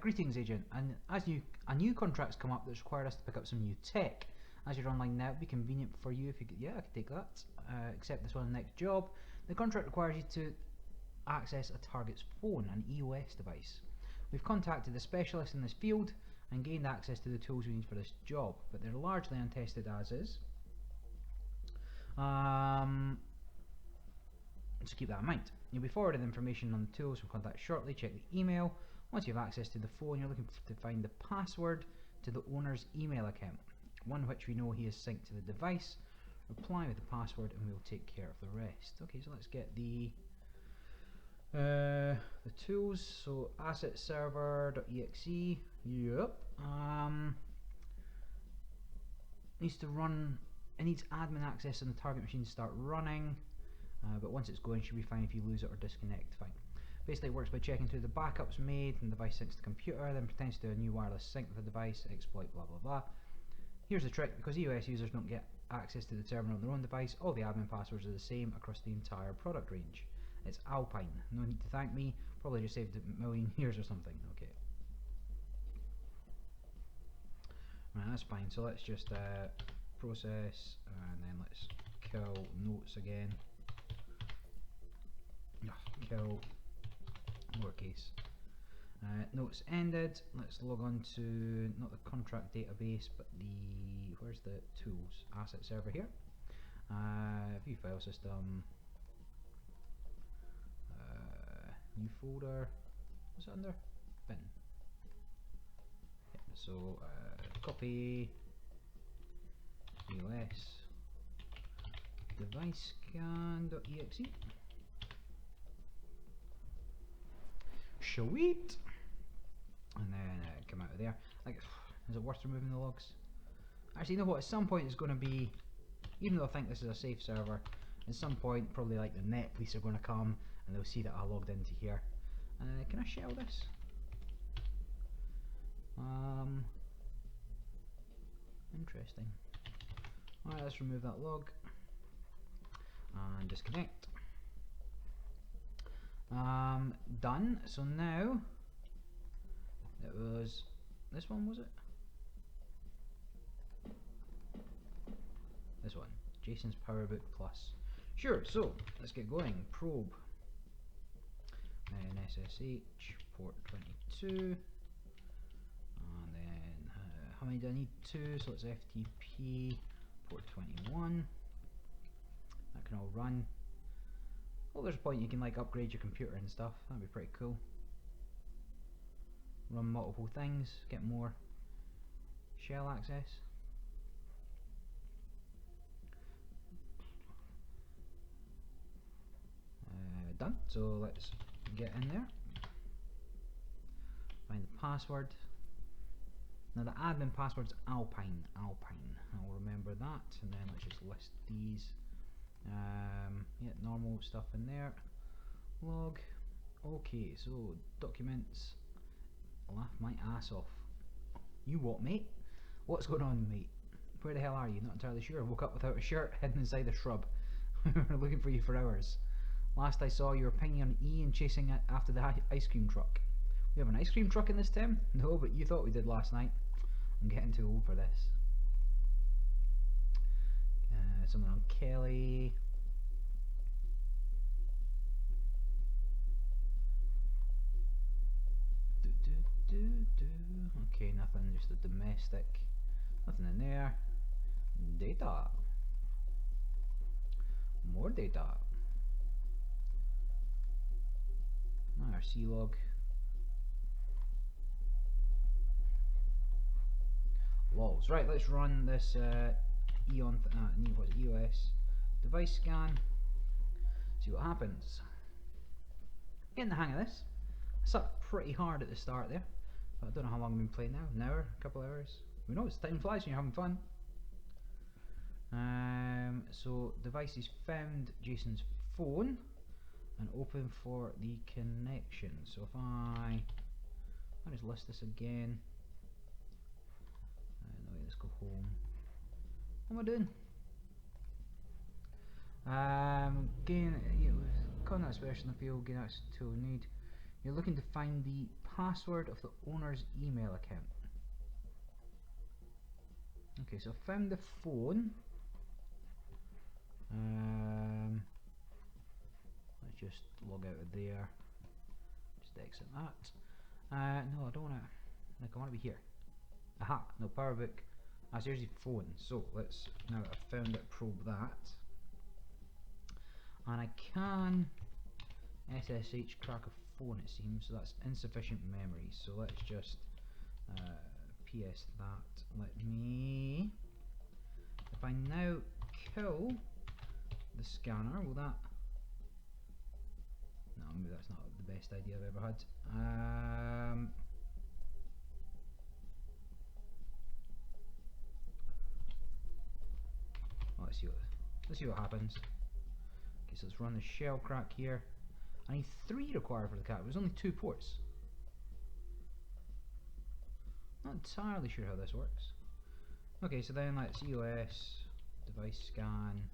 Greetings, agent. And as a new contract's come up that's required us to pick up some new tech. As you're online now, it'd be convenient for you if you could. Yeah, I could take that. Accept this one next job. The contract requires you to access a target's phone, an EOS device. We've contacted the specialist in this field and gained access to the tools we need for this job, but they're largely untested as is. So keep that in mind. You'll be forwarded information on the tools from contact shortly. Check the email. Once you have access to the phone, you're looking to find the password to the owner's email account, one which we know he has synced to the device. Reply with the password and we'll take care of the rest. Okay, so let's get the tools. So asset server.exe. Yep. Needs to run. It needs admin access on the target machine to start running. But once it's going, should be fine. If you lose it or disconnect, fine. Basically, it works by checking through the backups made and the device syncs to the computer, then pretends to do a new wireless sync with the device, exploit blah blah blah. Here's the trick: because EOS users don't get access to the terminal on their own device, all the admin passwords are the same across the entire product range. It's Alpine. No need to thank me. Probably just saved a million years or something. Okay. Right, that's fine. So let's just process, and then let's kill notes again. Kill lowercase. Notes ended. Let's log on to not the contract database, but the where's the tools asset server here. View file system. New folder. What's it under? Bin. Yep, so copy EOS device scan.exe. Sweet. And then come out of there. Like, is it worth removing the logs? Actually, you know what? At some point, it's going to be, even though I think this is a safe server, at some point, probably like the net police are going to come and they'll see that I logged into here. Can I shell this? Interesting. Alright, let's remove that log and disconnect. Done. So now it was this one, was it? This one, Jason's PowerBook Plus. Sure. So let's get going. Probe. Then SSH port 22, and then how many do I need? 2. So it's FTP port 21. That can all run. Well, there's a point you can like upgrade your computer and stuff. That'd be pretty cool. Run multiple things, get more shell access. Done. So let's get in there. Find the password. Now the admin password's Alpine. I'll remember that, and then let's just list these. Yeah, normal stuff in there. Log. Okay, so documents. Laugh my ass off. You what, mate? What's going on, mate? Where the hell are you? Not entirely sure. Woke up without a shirt, hidden inside a shrub. We were looking for you for hours. Last I saw, you were pinging on E and chasing it after the ice cream truck. We have an ice cream truck in this town? No, but you thought we did last night. I'm getting too old for this. Someone on Kelly. Okay, nothing, just a domestic. Nothing in there. Data. More data. Our C-log. Lols. Right, let's run this EOS device scan. See what happens. Getting the hang of this. I sucked pretty hard at the start there. But I don't know how long I've been playing now. An hour? A couple hours? Who knows? Time flies when you're having fun. So device is found Jason's phone and open for the connection. So if I just list this again. No, let's go home. What am I doing? Gain contact expression appeal, gain access to tool need. You're looking to find the password of the owner's email account. Okay, so I found the phone. Let's just log out of there. Just exit that. No, I don't want to. Like, I want to be here. Aha! No, PowerBook. Ah, so here's the phone. So let's, now that I've found it, probe that. And I can SSH crack a phone, it seems, so that's insufficient memory. So let's just PS that. Let me. If I now kill the scanner, will that? No, maybe that's not the best idea I've ever had. Let's see what happens. Okay, so let's run the shell crack here. I need 3 required for the cat. There's only 2 ports. Not entirely sure how this works. Okay, so then let's EOS device scan.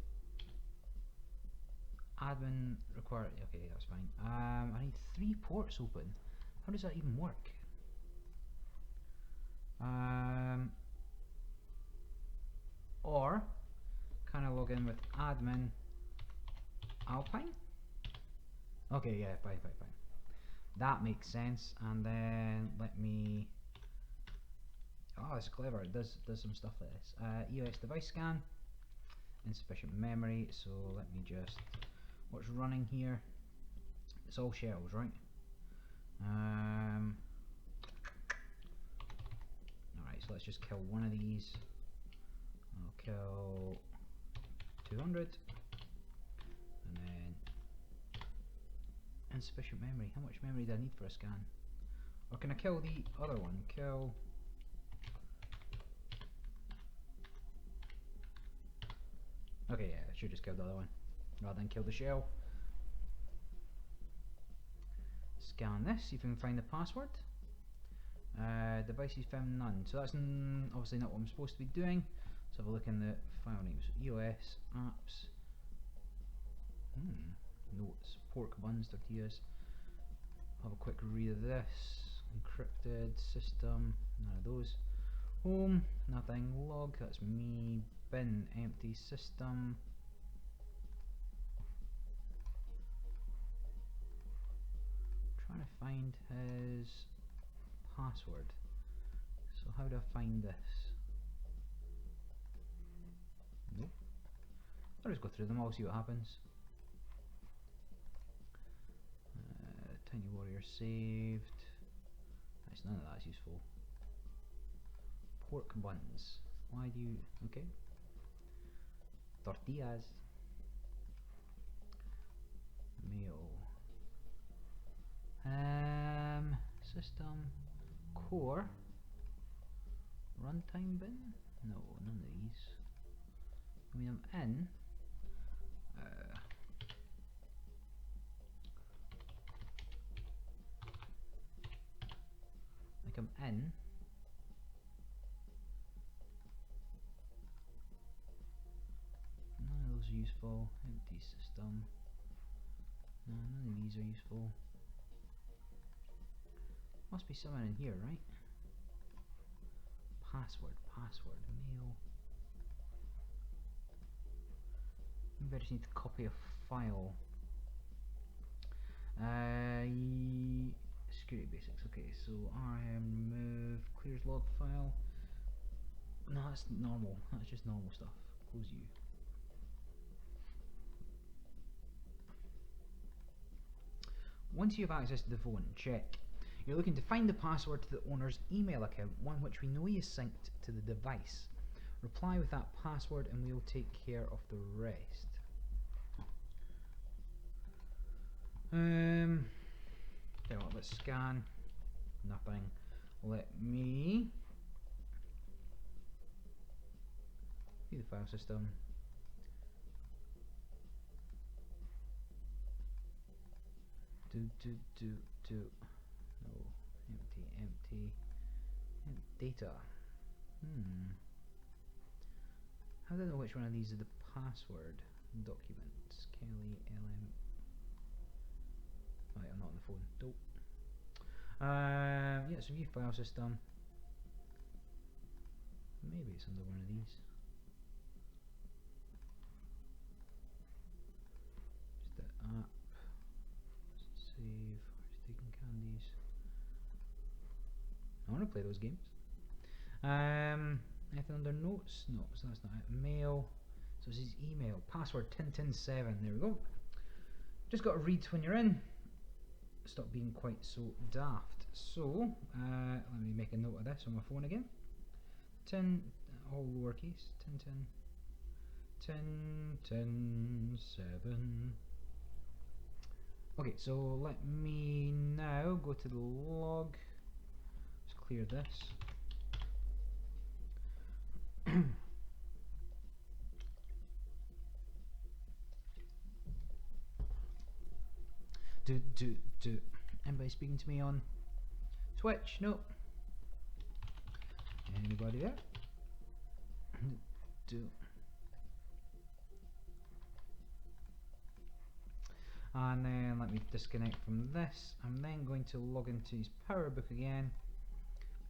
Admin required. Okay, that's fine. I need 3 ports open. How does that even work? log in with admin Alpine. Okay, yeah, fine. That makes sense. And then let me. Oh, it's clever. It does some stuff like this. EOS device scan. Insufficient memory. So let me just. What's running here? It's all shells, right? Alright, so let's just kill one of these. I'll kill 200. And then insufficient memory. How much memory do I need for a scan? Or can I kill the other one? Kill. Okay, yeah, I should just kill the other one rather than kill the shell. Scan this, see if we can find the password. Devices found none. So that's obviously not what I'm supposed to be doing. Let's have a look in the file names. EOS, apps, notes, pork buns, tortillas. Have a quick read of this. Encrypted, system, none of those. Home, nothing. Log, that's me. Bin, empty. System. Trying to find his password. So how do I find this? Nope. I'll just go through them all, see what happens. Tiny warrior saved. Nice, none of that's useful. Pork buns. Why do you... okay. Tortillas. Mail. System. Core. Runtime bin? No, none of these. I mean, I'm in. Like I'm in. None of those are useful. Empty system. No, none of these are useful. Must be somewhere in here, right? Password, mail. Maybe I just need to copy a file. Security basics. Okay, so RM remove clears log file. No, that's normal. That's just normal stuff. Close you. Once you have access to the phone, check. You're looking to find the password to the owner's email account, one which we know is synced to the device. Reply with that password and we'll take care of the rest. Tell you what, let's scan. Nothing. Let me view the file system. Do. No, empty data. How do I know which one of these is the password? Documents, Kelly, LM. Right, I'm not on the phone. Dope. Yeah, so view file system. Maybe it's under one of these. Just the app. Save. Just taking candies. I want to play those games. Anything under notes? No, so that's not it. Mail. So this is email. Password Tintin7. There we go. Just got to read when you're in. Stop being quite so daft. So let me make a note of this on my phone again. All lowercase. Tintin7. Okay, so let me now go to the log. Let's clear this. Do. Anybody speaking to me on Twitch? No. Anybody there? Do. And then let me disconnect from this. I'm then going to log into his PowerBook again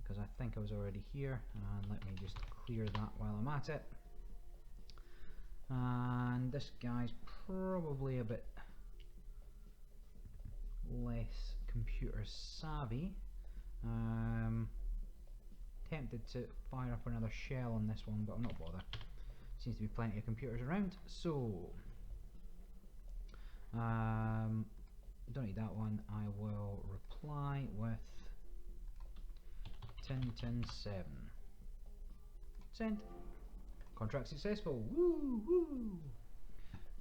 because I think I was already here, and let me just clear that while I'm at it. And this guy's probably a bit less computer savvy. Tempted to fire up another shell on this one, but I'm not bothered. Seems to be plenty of computers around. So, don't need that one. I will reply with Tintin7. Send. Contract successful. Woo woo.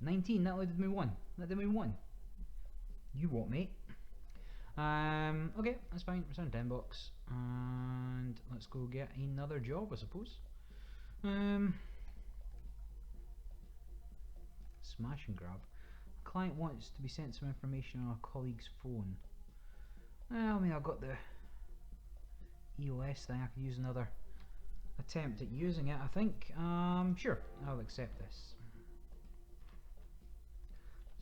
19. That only did me one. That did me one. You what, mate? Okay, that's fine. Return 10 bucks, and let's go get another job, I suppose. Smash and grab. A client wants to be sent some information on a colleague's phone. Well, I mean, I've got the EOS thing. I could use another attempt at using it, I think. Sure, I'll accept this.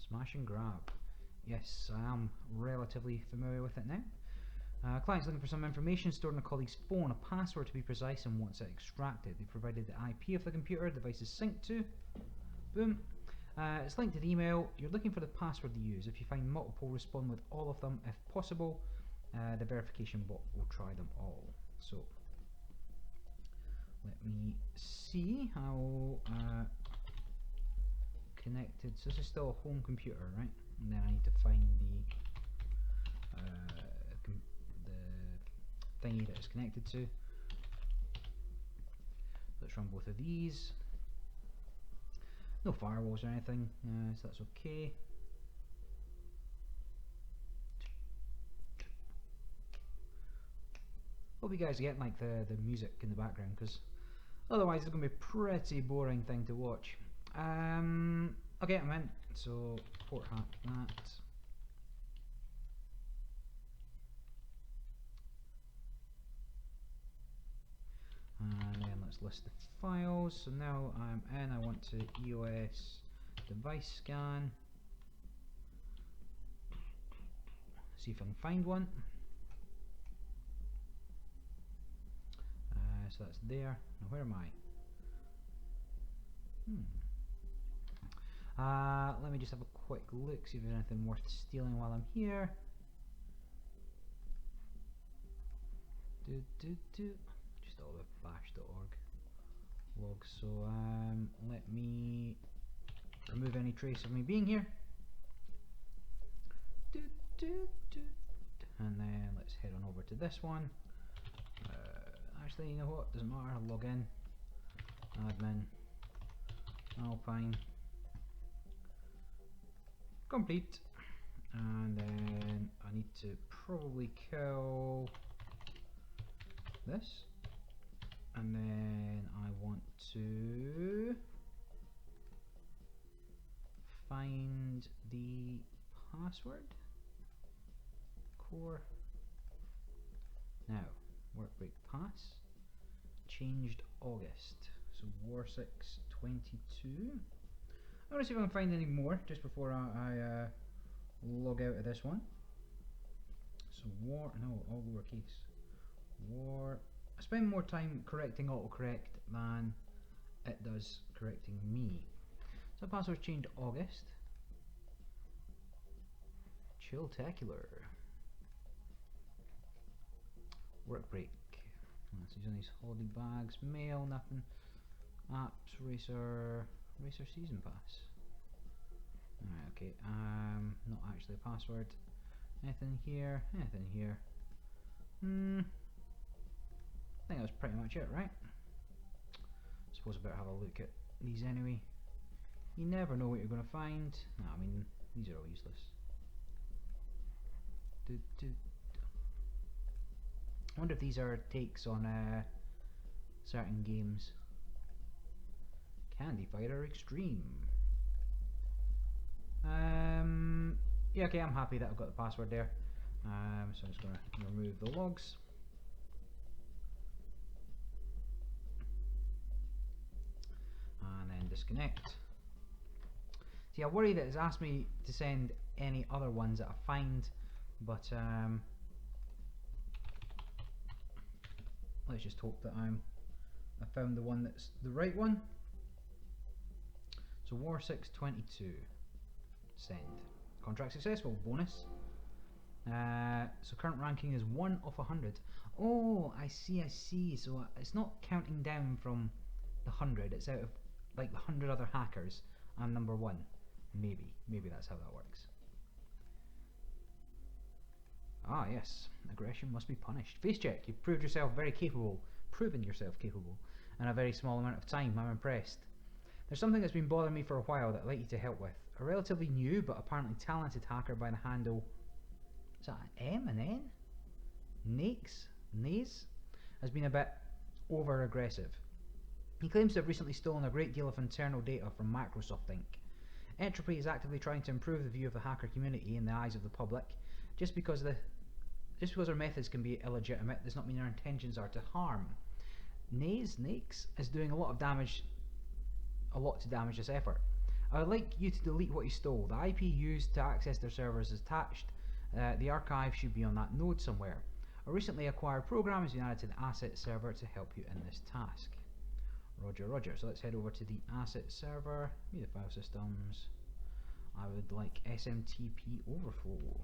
Smash and grab. Yes, I am relatively familiar with it now. Client's looking for some information stored on a colleague's phone, a password to be precise, and wants it extracted. They provided the IP of the computer the device is synced to. Boom. It's linked to the email. You're looking for the password to use. If you find multiple, respond with all of them if possible. The verification bot will try them all. So, let me see how connected. So this is still a home computer, right? And then I need to find the thingy that it's connected to. Let's run both of these. No firewalls or anything, so that's okay. Hope you guys get like the music in the background, because otherwise it's going to be a pretty boring thing to watch. Okay, I'm in. So port hack that. And then let's list the files. So now I'm in. I want to EOS device scan. See if I can find one. So that's there. Now where am I? Let me just have a quick look, see if there's anything worth stealing while I'm here. Just all the bash.org logs. So let me remove any trace of me being here. And then let's head on over to this one. Actually, you know what? Doesn't matter. I'll log in. Admin. Alpine. Complete. And then I need to probably kill this. And then I want to find the password. Core. Now, workbreak pass. Changed August. So War 622. I want to see if I can find any more just before I log out of this one. So War, no, all lowercase. War. I spend more time correcting autocorrect than it does correcting me. So password changed August. Chilltacular. Work break. So he's on these holiday bags, mail, nothing. Apps, racer season pass. Alright, okay. Not actually a password. Anything here? Anything here? I think that's pretty much it, right? Suppose I better have a look at these anyway. You never know what you're going to find. No, I mean, these are all useless. I wonder if these are takes on certain games. Candy Fighter Extreme. Yeah, okay, I'm happy that I've got the password there. So I'm just going to remove the logs. And then disconnect. See, I worry that it's asked me to send any other ones that I find, but let's just hope that I found the one that's the right one. So War 622. Send. Contract successful. Bonus. So current ranking is 1 of 100. Oh, I see, I see. So it's not counting down from the 100. It's out of like the 100 other hackers. I'm number 1. Maybe that's how that works. Ah, yes. Aggression must be punished. Face check. You've proved yourself very capable. Proven yourself capable. In a very small amount of time. I'm impressed. There's something that's been bothering me for a while that I'd like you to help with. A relatively new but apparently talented hacker by the handle... Is that an M, an N? Naze? Has been a bit over-aggressive. He claims to have recently stolen a great deal of internal data from Microsoft Inc. Entropy is actively trying to improve the view of the hacker community in the eyes of the public. Just because our methods can be illegitimate does not mean our intentions are to harm. Naze is doing a lot to damage this effort. I would like you to delete what you stole. The IP used to access their servers is attached. The archive should be on that node somewhere. A recently acquired program is being added to the asset server to help you in this task. Roger. So let's head over to the asset server. Media file systems. I would like SMTP overflow.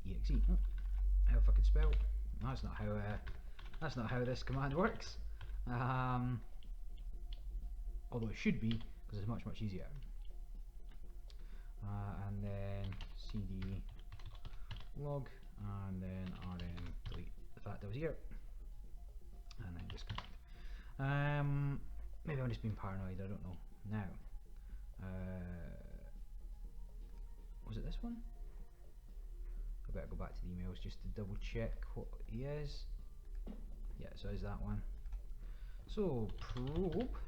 .exe. Oh, how if I could spell? No, that's not how this command works. Although it should be, because it's much easier. And then cd log, and then rm delete the fact that was here, and then disconnect. Maybe I'm just being paranoid. I don't know. Now, was it this one? I better go back to the emails just to double check what he is. Yeah, so is that one. So probe,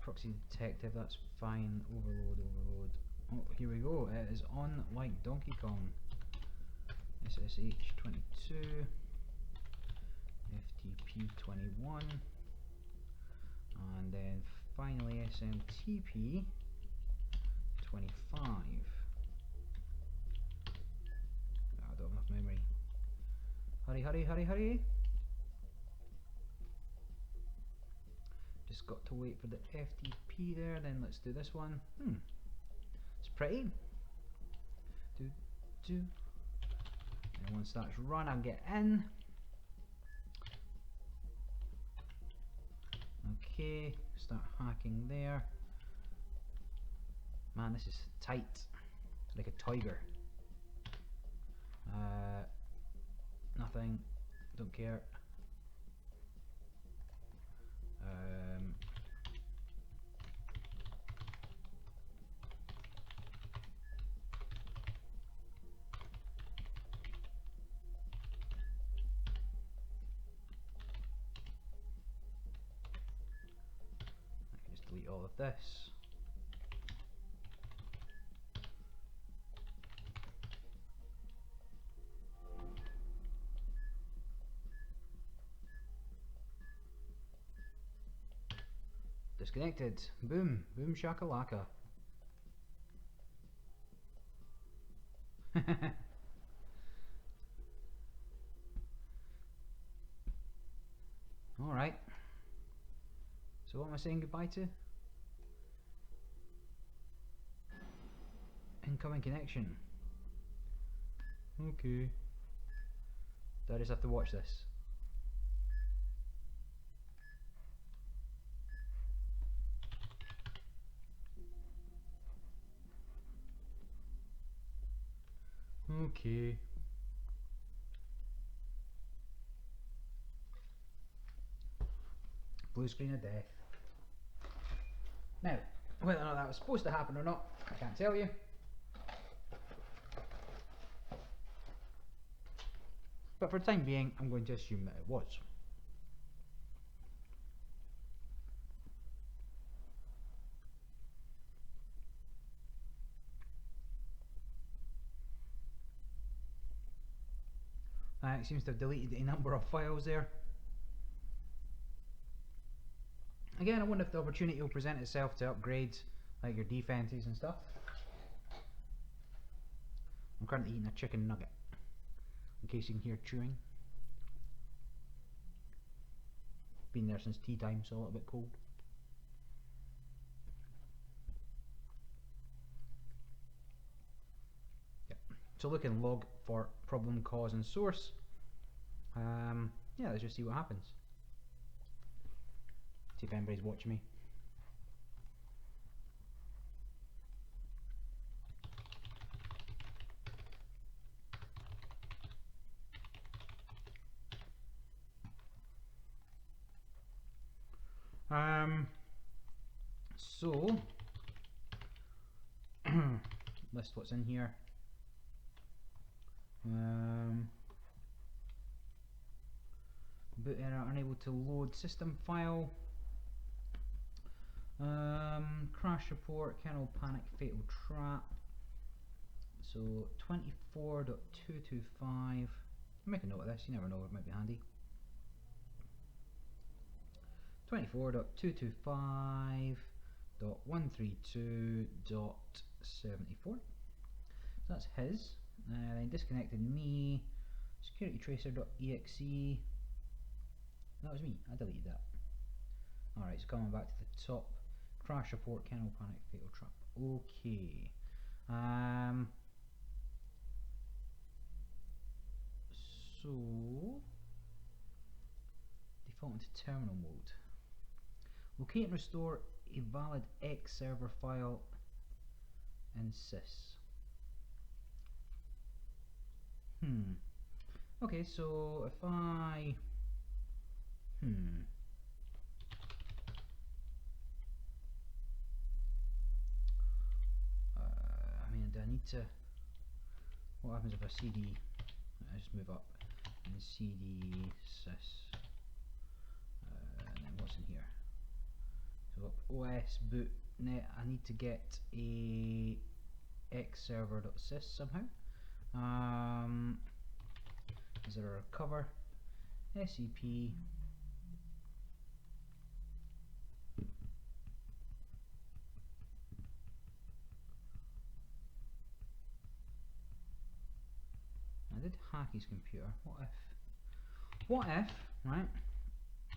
proxy detective, that's fine. Overload. Oh, here we go. It is on like Donkey Kong. SSH22, FTP21, and then finally SMTP25. I don't have enough memory. Hurry. Just got to wait for the FTP there, then let's do this one. It's pretty. And once that's run, I'll get in. Okay, start hacking there. Man, this is tight. Like a tiger. Nothing. Don't care. I can just delete all of this. Disconnected. Boom shakalaka. Alright. So what am I saying goodbye to? Incoming connection. Okay. Do I just have to watch this? Okay. Blue screen of death. Now, whether or not that was supposed to happen or not, I can't tell you. But for the time being, I'm going to assume that it was. It seems to have deleted a number of files there. Again, I wonder if the opportunity will present itself to upgrade like your defenses and stuff. I'm currently eating a chicken nugget, in case you can hear chewing. been there since tea time, so a little bit cold. Yep. So look in log for problem, cause and source. Yeah, let's just see what happens. See if anybody's watching me. So list what's in here. Boot error, unable to load system file. Crash report, kernel panic, fatal trap. So 24.225. Make a note of this, you never know, it might be handy. 24.225.132.74. So that's his. Then disconnected me. Security tracer.exe. That was me, I deleted that. Alright, so coming back to the top. Crash report, kernel panic, fatal trap. Okay. So default into terminal mode. Locate and restore a valid X server file in sys. Okay, so if I I mean, do I need to? What happens if I cd? I just move up and cd sys, and then what's in here? So OS boot net. I need to get a xserver.sys somehow. Is there a recover? SEP. I did hack his computer. What if, right,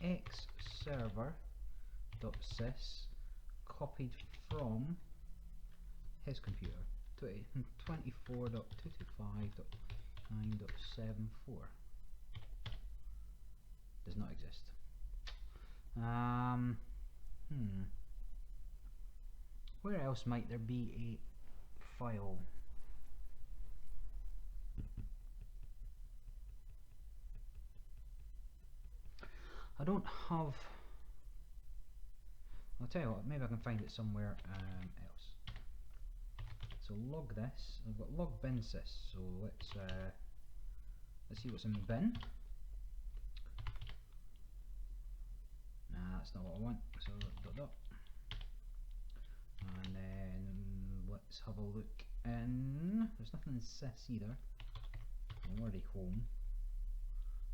xserver.sys copied from his computer, 24.225.9.74. Does not exist. Where else might there be a file? I don't have. I'll tell you what, maybe I can find it somewhere else. So log this. I've got log bin sys. So let's see what's in bin. Nah, that's not what I want. So dot. And then let's have a look in. There's nothing in sys either. I'm already home.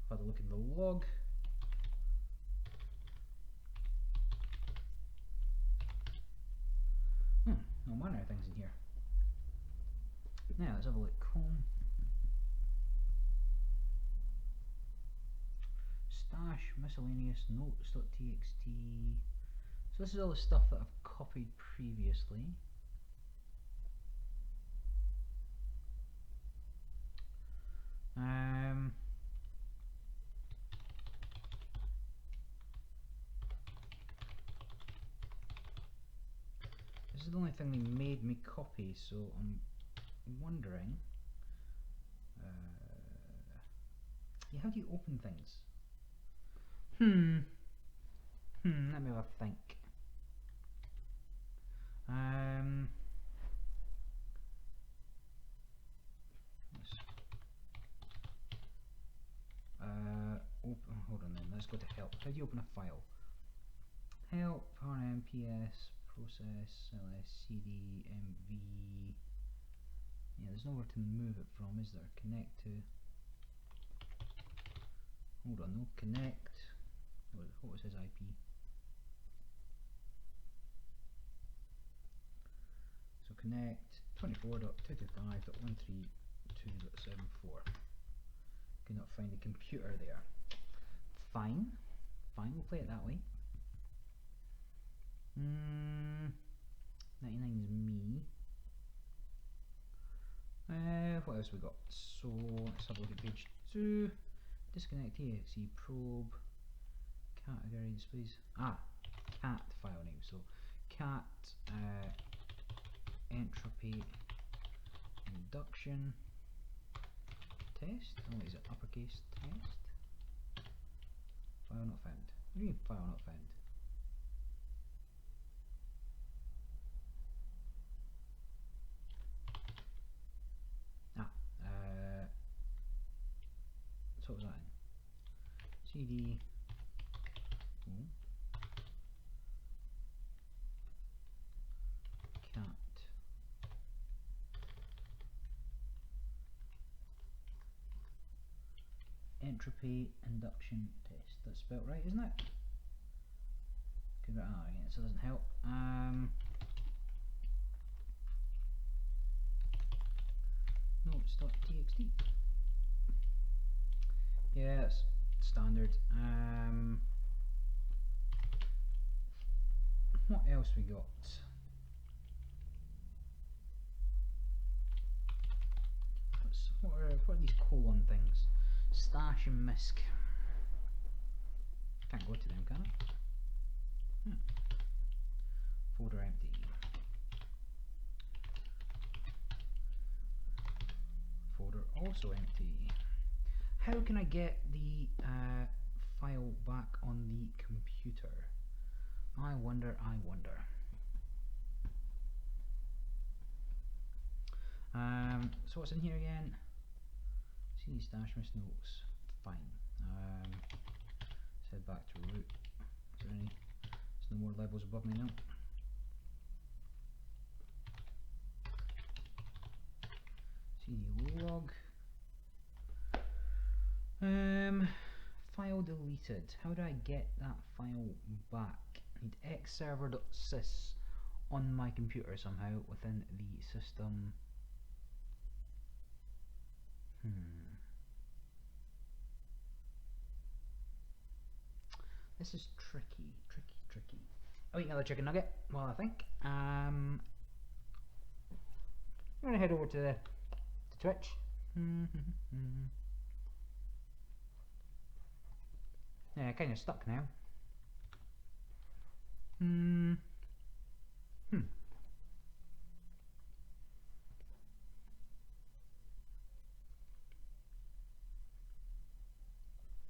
I've had a look in the log. No manner of things in here. Now let's have a look. Home. Stash, miscellaneous, notes.txt. So this is all the stuff that I've copied previously. This is the only thing they made me copy, so I'm wondering. Yeah, how do you open things? Let me have a think. Hold on then, let's go to help. How do you open a file? Help, rmps, process, ls, cd, mv. Yeah, there's nowhere to move it from, is there? Connect to. Hold on, no, connect. What was his IP? So connect 24.225.132.74. Cannot find the computer there. Fine. fine, we'll play it that way. 99 is me. What else we got? So let's have a look at page 2. Disconnect exe probe category displays. Cat file name. So cat entropy induction test. Oh, is it uppercase test? File not found. What do you mean file not found? So what was that in? CD cat entropy induction test. That's spelled right, isn't it? Could write that again, so it doesn't help. Notes.txt. Yeah, that's standard. What else we got? What are these colon things? Stash and misc. Can't go to them, can I? Folder empty. Folder also empty. How can I get the file back on the computer? I wonder. So what's in here again? CD stash miss notes. Fine. Let's head back to root. Is there any? There's no more levels above me now. CD log. File deleted. How do I get that file back? I need xserver.sys on my computer somehow within the system. This is tricky. I'll eat another chicken nugget while I think. I'm gonna head over to Twitch. Yeah, kind of stuck now.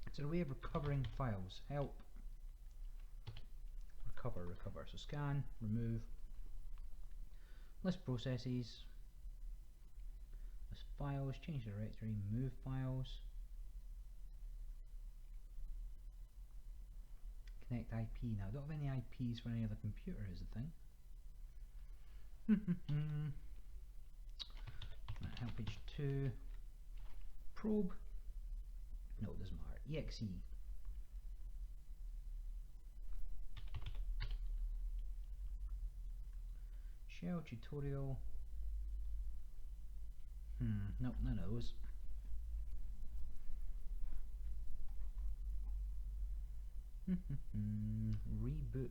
It's a way of recovering files. Help. Recover. So scan, remove. List processes. List files, change directory, move files. Connect IP. Now I don't have any IPs for any other computer is the thing. Help page 2. Probe. No, it doesn't matter. Exe. Shell tutorial. Nope, none of those. Reboot.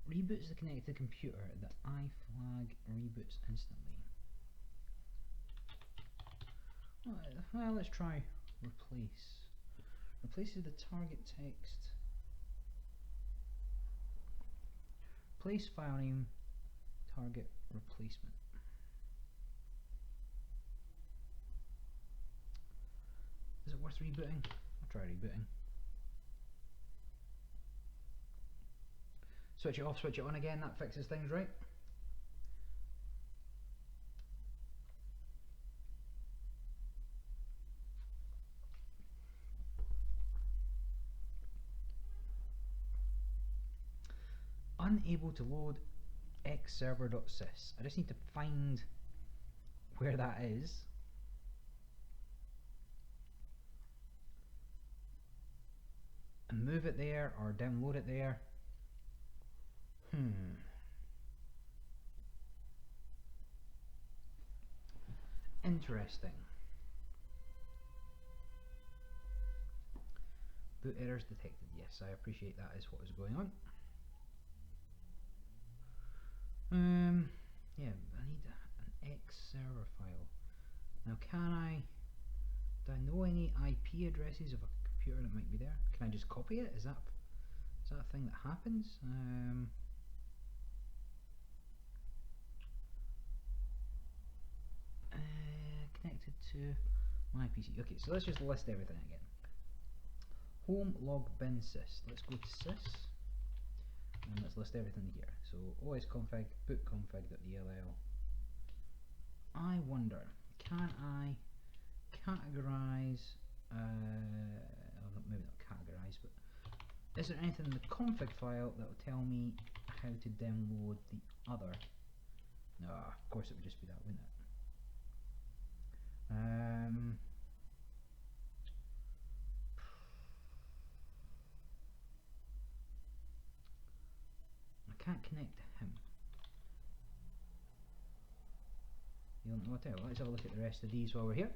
Reboots the connected computer. The iFlag reboots instantly. Well, let's try replace. Replaces the target text. Place file name. Target replacement. Is it worth rebooting? I'll try rebooting. Switch it off, switch it on again, that fixes things, right? Unable to load xserver.sys. I just need to find where that is. And move it there or download it there. Interesting. Boot errors detected. Yes, I appreciate that is what is going on. Yeah, I need an X server file. Now, do I know any IP addresses of a computer that might be there? Can I just copy it? Is that a thing that happens? Connected to my PC. Okay, so let's just list everything again. Home log bin sys. Let's go to sys and let's list everything here. So osconfig boot config.dll. I wonder, can I categorize? Maybe not categorize, but is there anything in the config file that will tell me how to download the other? No, of course it would just be that, wouldn't it? I can't connect to him. You don't know what to tell. Let's have a look at the rest of these while we're here.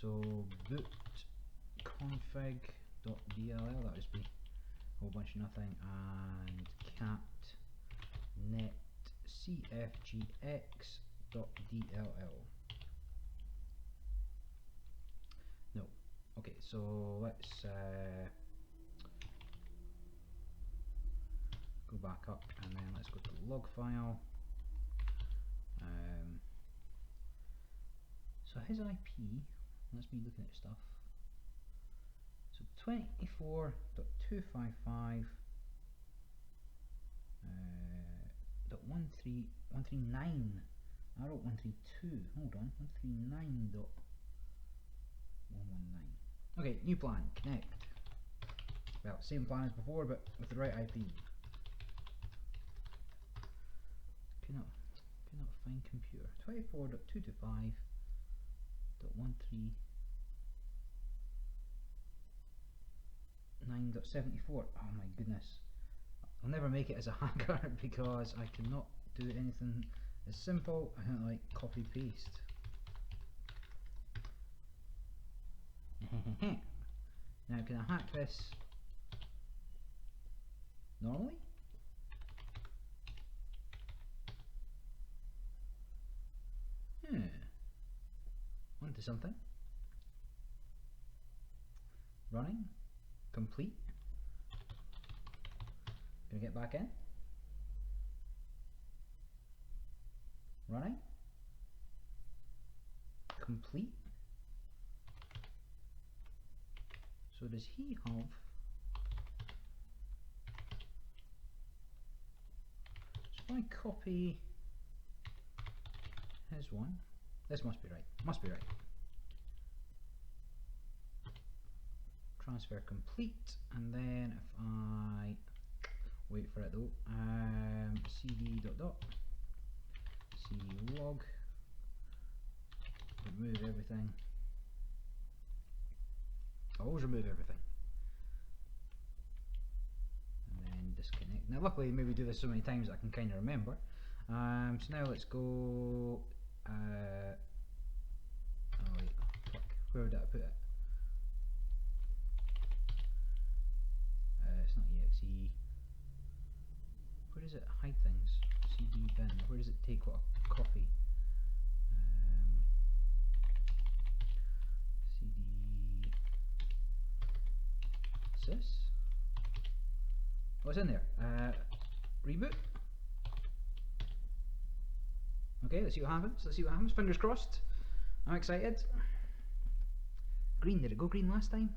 So boot config.dll, that would just be a whole bunch of nothing, and cat net cfgx.dll. No. Okay, so let's go back up and then let's go to the log file. So his IP, let's be looking at stuff. So 24.255 .139. I wrote 132. Hold on, 139.119. Okay, new plan. Connect. Well, same plan as before, but with the right IP. Cannot find computer. 24.225.139.74. Oh my goodness. I'll never make it as a hacker because I cannot do anything as simple. I don't like copy paste. Now can I hack this normally? Onto something. Running. Complete. Gonna get back in. Running. Complete. So does he have so if I copy his one, this must be right. Must be right. Transfer complete, and then if I wait for it though, cd cd log, remove everything. I always remove everything, and then disconnect. Now luckily maybe do this so many times I can kind of remember. So now let's go. Oh wait, fuck. Where did I put it? It's not exe. Where does it hide things? CD bin. Where does it take what I copy? CD sys. What's in there? Reboot. Okay, let's see what happens. Let's see what happens. Fingers crossed. I'm excited. Green. Did it go green last time?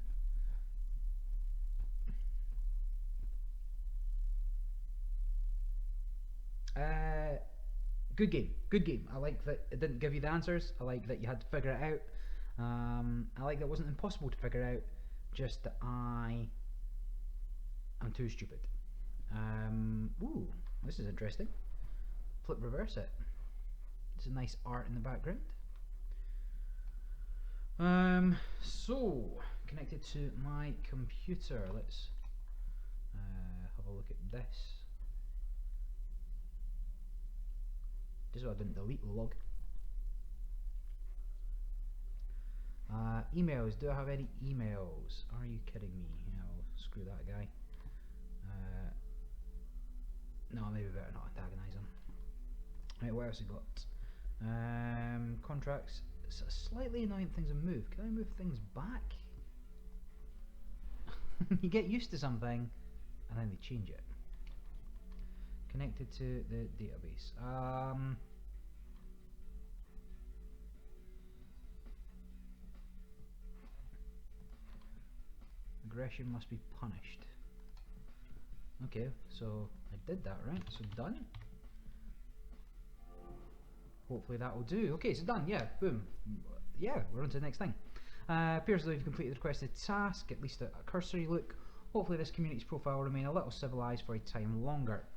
Good game. Good game. I like that it didn't give you the answers. I like that you had to figure it out. I like that it wasn't impossible to figure out. Just that I'm too stupid. Ooh, this is interesting. Flip reverse it. It's a nice art in the background. So connected to my computer. Let's have a look at this. Just so I didn't delete the log. Emails. Do I have any emails? Are you kidding me? You know, screw that guy. No, maybe better not antagonise him. Right, what else we got? Contracts. It's slightly annoying things have moved. Can I move things back? You get used to something and then they change it. Connected to the database. Aggression must be punished. Okay, so I did that, right? So done. Hopefully that will do. Okay, so done. Yeah, boom. Yeah, we're on to the next thing. Appears as though you've completed the requested task, at least a cursory look. Hopefully this community's profile will remain a little civilised for a time longer.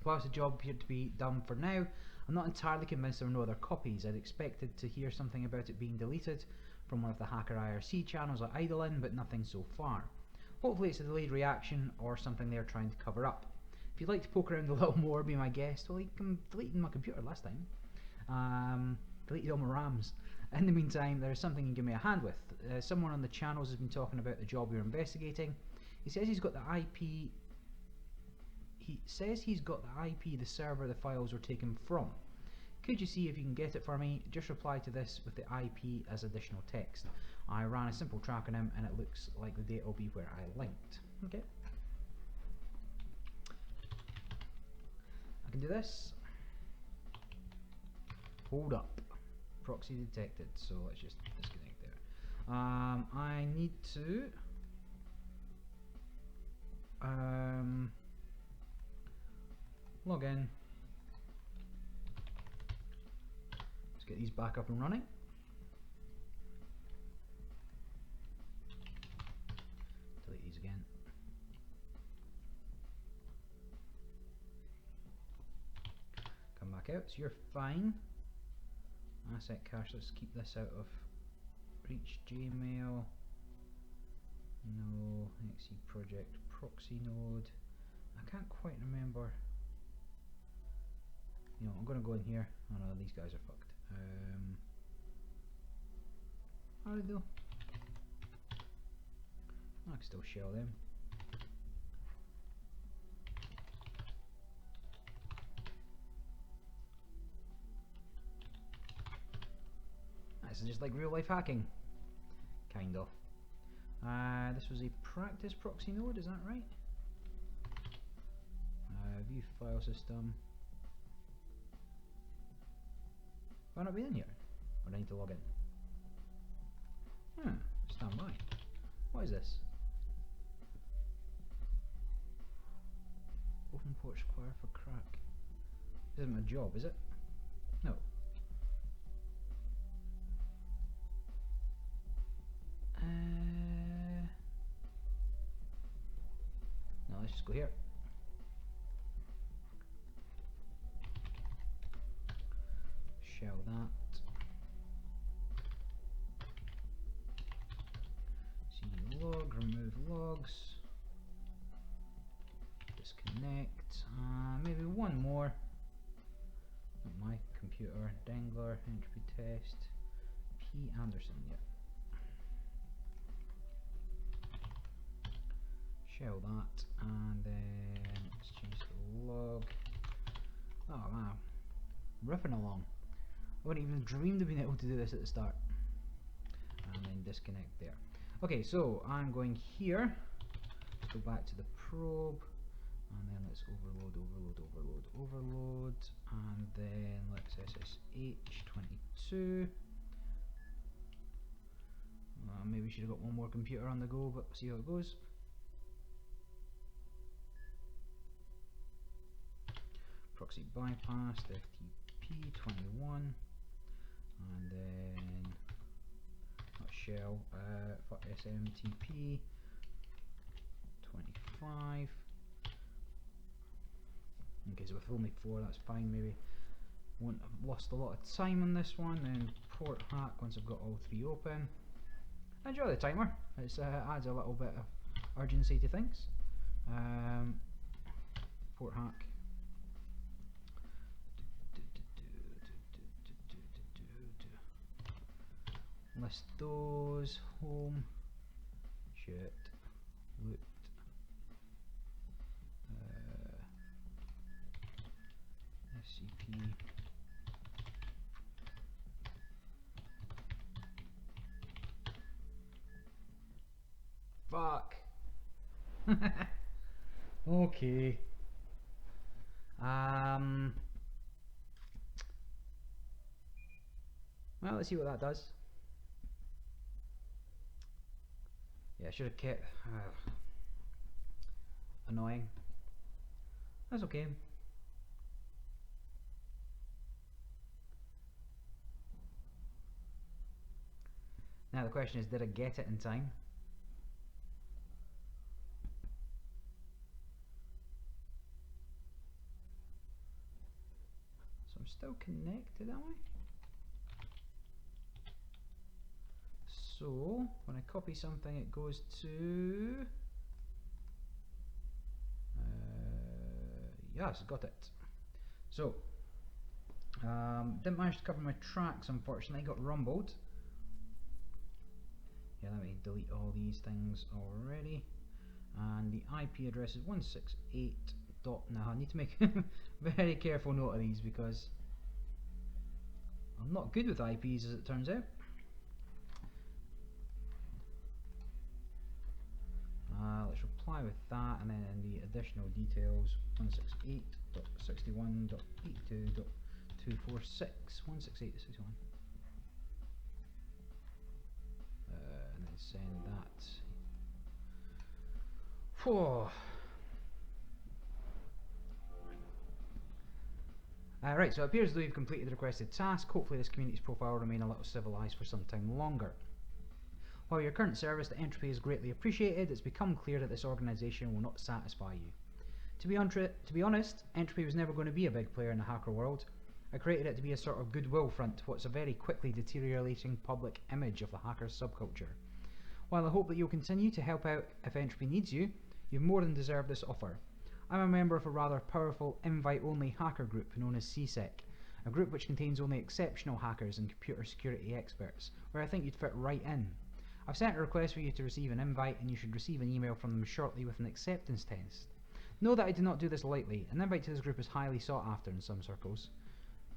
Whilst the job appeared to be done for now, I'm not entirely convinced there were no other copies. I'd expected to hear something about it being deleted from one of the Hacker IRC channels I idle in, but nothing so far. Hopefully it's a delayed reaction or something they're trying to cover up. If you'd like to poke around a little more, be my guest. Well, you can delete my computer last time. Deleted all my RAMs. In the meantime, there is something you can give me a hand with. Someone on the channels has been talking about the job you're investigating. He says he's got the IP. He says he's got the IP the server the files were taken from. Could you see if you can get it for me? Just reply to this with the IP as additional text. I ran a simple track on him and it looks like the date will be where I linked. Okay. I can do this. Hold up. Proxy detected, so let's just disconnect there. I need to log in. Let's get these back up and running. Delete these again. Come back out, so you're fine. Asset cache, let's keep this out of reach. Gmail, no. XE project proxy node. I can't quite remember. You know, I'm gonna go in here. Oh no, these guys are fucked. How do they do? I can still shell them. This is just like real life hacking. Kind of. This was a practice proxy node, is that right? View file system. Have I not been in here? Or do I need to log in? Stand by. What is this? Open port square for crack. This isn't my job, is it? No. No, let's just go here. Shell that. CD log, remove logs. Disconnect. Maybe one more. Not my computer. Dangler, entropy test. P. Anderson, yeah. Shell that, and then let's change the log. Oh wow, ripping along. I wouldn't even dreamed of being able to do this at the start. And then disconnect there. Okay, so I'm going here. Let's go back to the probe, and then let's overload, and then let's SSH 22. Maybe we should have got one more computer on the go, but see how it goes. Proxy bypass, FTP 21, and then not shell, SMTP 25. Okay, so with only 4, that's fine. Maybe won't have lost a lot of time on this one. Then port hack once I've got all 3 open. Enjoy the timer. It adds a little bit of urgency to things. Port hack. List those. Home. Shit. Looked. Fuck. Okay. Well, let's see what that does. Yeah, I should have kept. Annoying. That's okay. Now the question is, did I get it in time? So I'm still connected, am I? So when I copy something, it goes to. Yes, got it. So didn't manage to cover my tracks, unfortunately. Got rumbled. Yeah, let me delete all these things already. And the IP address is 168. Now I need to make very careful note of these because I'm not good with IPs, as it turns out. Let's reply with that, and then the additional details: 168.61.82.246. 168.61. And then send that. Whew. Right, so it appears as though you've completed the requested task. Hopefully this community's profile will remain a little civilized for some time longer. While your current service to Entropy is greatly appreciated, it's become clear that this organisation will not satisfy you. To be honest, Entropy was never going to be a big player in the hacker world. I created it to be a sort of goodwill front to what's a very quickly deteriorating public image of the hacker subculture. While I hope that you'll continue to help out if Entropy needs you, you've more than deserved this offer. I'm a member of a rather powerful invite-only hacker group known as CSEC, a group which contains only exceptional hackers and computer security experts, where I think you'd fit right in. I've sent a request for you to receive an invite, and you should receive an email from them shortly with an acceptance test. Know that I do not do this lightly. An invite to this group is highly sought after in some circles.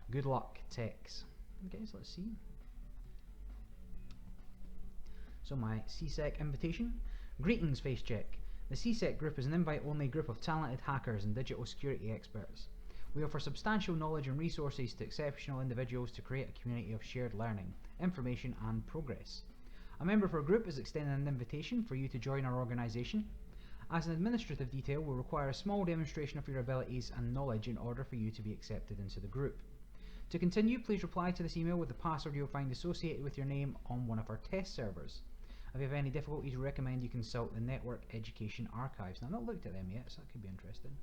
Good luck, Tex. Okay, so let's see. So my CSEC invitation. Greetings, FaceCheck. The CSEC group is an invite-only group of talented hackers and digital security experts. We offer substantial knowledge and resources to exceptional individuals to create a community of shared learning, information and progress. A member of our group is extending an invitation for you to join our organisation. As an administrative detail, we'll require a small demonstration of your abilities and knowledge in order for you to be accepted into the group. To continue, please reply to this email with the password you'll find associated with your name on one of our test servers. If you have any difficulties, we recommend you consult the Network Education Archives. Now, I've not looked at them yet, so that could be interesting.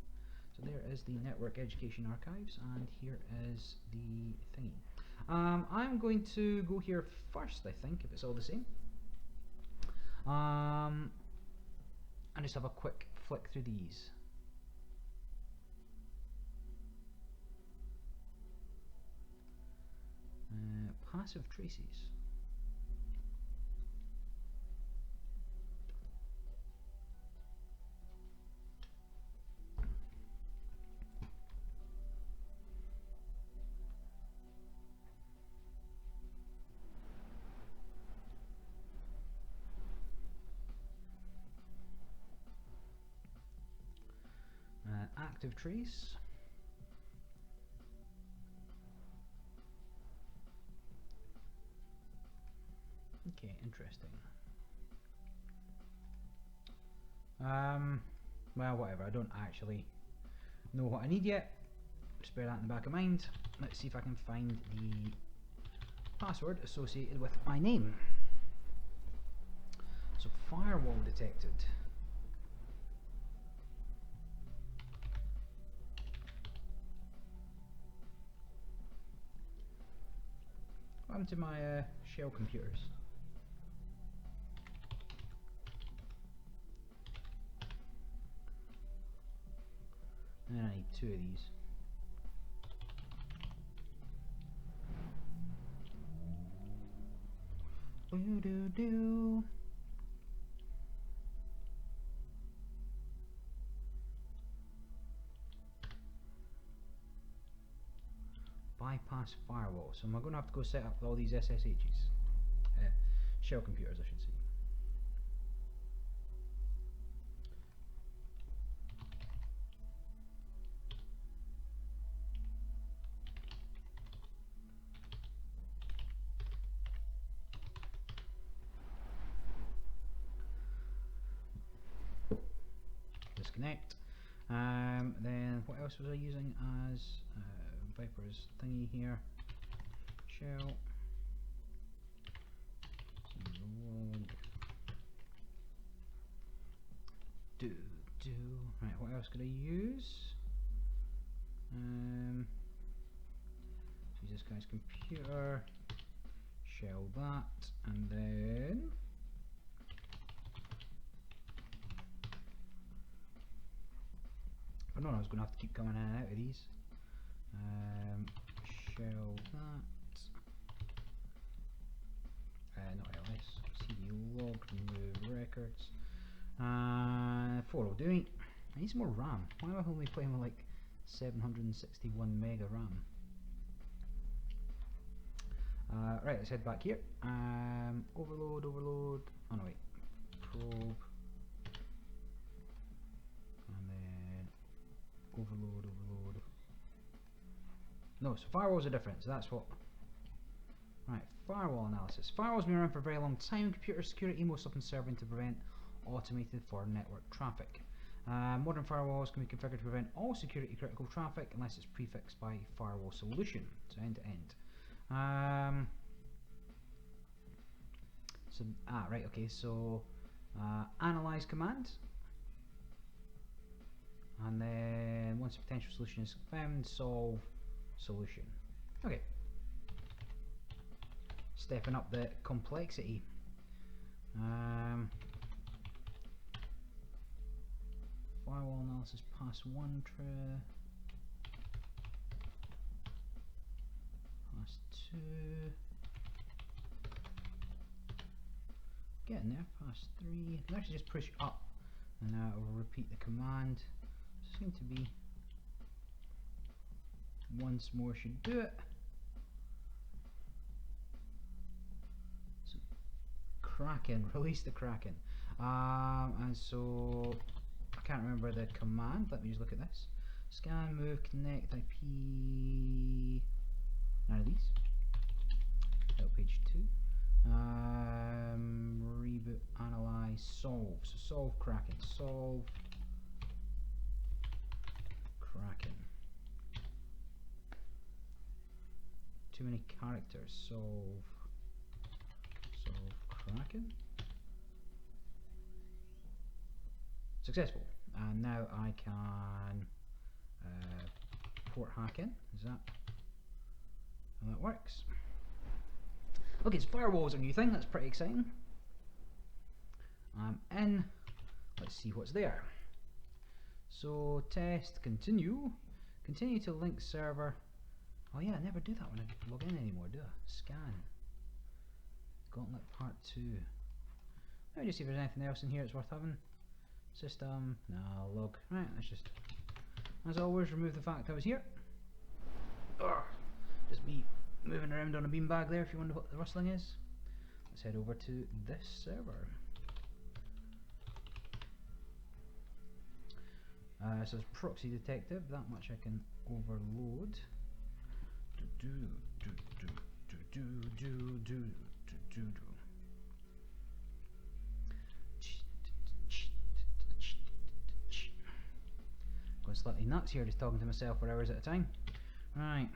So there is the Network Education Archives, and here is the thingy. I'm going to go here first, I think, if it's all the same. And just have a quick flick through these. Passive traces. Active trace. Okay, interesting. Well, whatever, I don't actually know what I need yet. Just bear that in the back of mind. Let's see if I can find the password associated with my name. So, firewall detected. What happened to my shell computers? And I need 2 of these. Boo-doo-doo. Bypass firewall. So am I going to have to go set up all these SSHs? Shell computers, I should say. disconnect. Then what else was I using as Viper's thingy here? Shell. Log. Do. Right, what else could I use? Use this guy's computer. Shell that, and then I know I was going to have to keep coming in and out of these. Shell that. Not ls. cd log, remove records. 4 will do. I need some more RAM. Why am I only playing with like 761 mega RAM? Right, let's head back here. Overload. Oh no, wait. Probe. And then overload. No, so firewalls are different, so that's what. Right, firewall analysis. Firewalls have been around for a very long time. Computer security, most often serving to prevent automated foreign network traffic. Modern firewalls can be configured to prevent all security critical traffic unless it's prefixed by firewall solution, so end to end. Right, okay, so analyze command, and then once a potential solution is found, solve solution. Okay, stepping up the complexity. Firewall analysis pass 1 true, pass 2, getting there, pass 3. Let's actually just push up and now it will repeat the command. Seem to be once more should do it. So Kraken, release the Kraken. And so I can't remember the command. Let me just look at this. Scan, move, connect, IP. None of these. Help page 2. Reboot, analyze, solve. So solve Kraken. Solve Kraken. Too many characters. Solve Kraken. Successful. And now I can port hack in. Is that how that works? Okay, so firewalls are a new thing. That's pretty exciting. I'm in. Let's see what's there. So test, continue to link server. Oh yeah, I never do that when I log in anymore, do I? Scan. Gauntlet part 2. Let me just see if there's anything else in here that's worth having. System, no, log. Right, let's just, as always, remove the fact I was here. Urgh. Just me moving around on a beanbag there if you wonder what the rustling is. Let's head over to this server. So it's proxy detective, that much I can overload. Going slightly nuts here, just talking to myself for hours at a time. Right.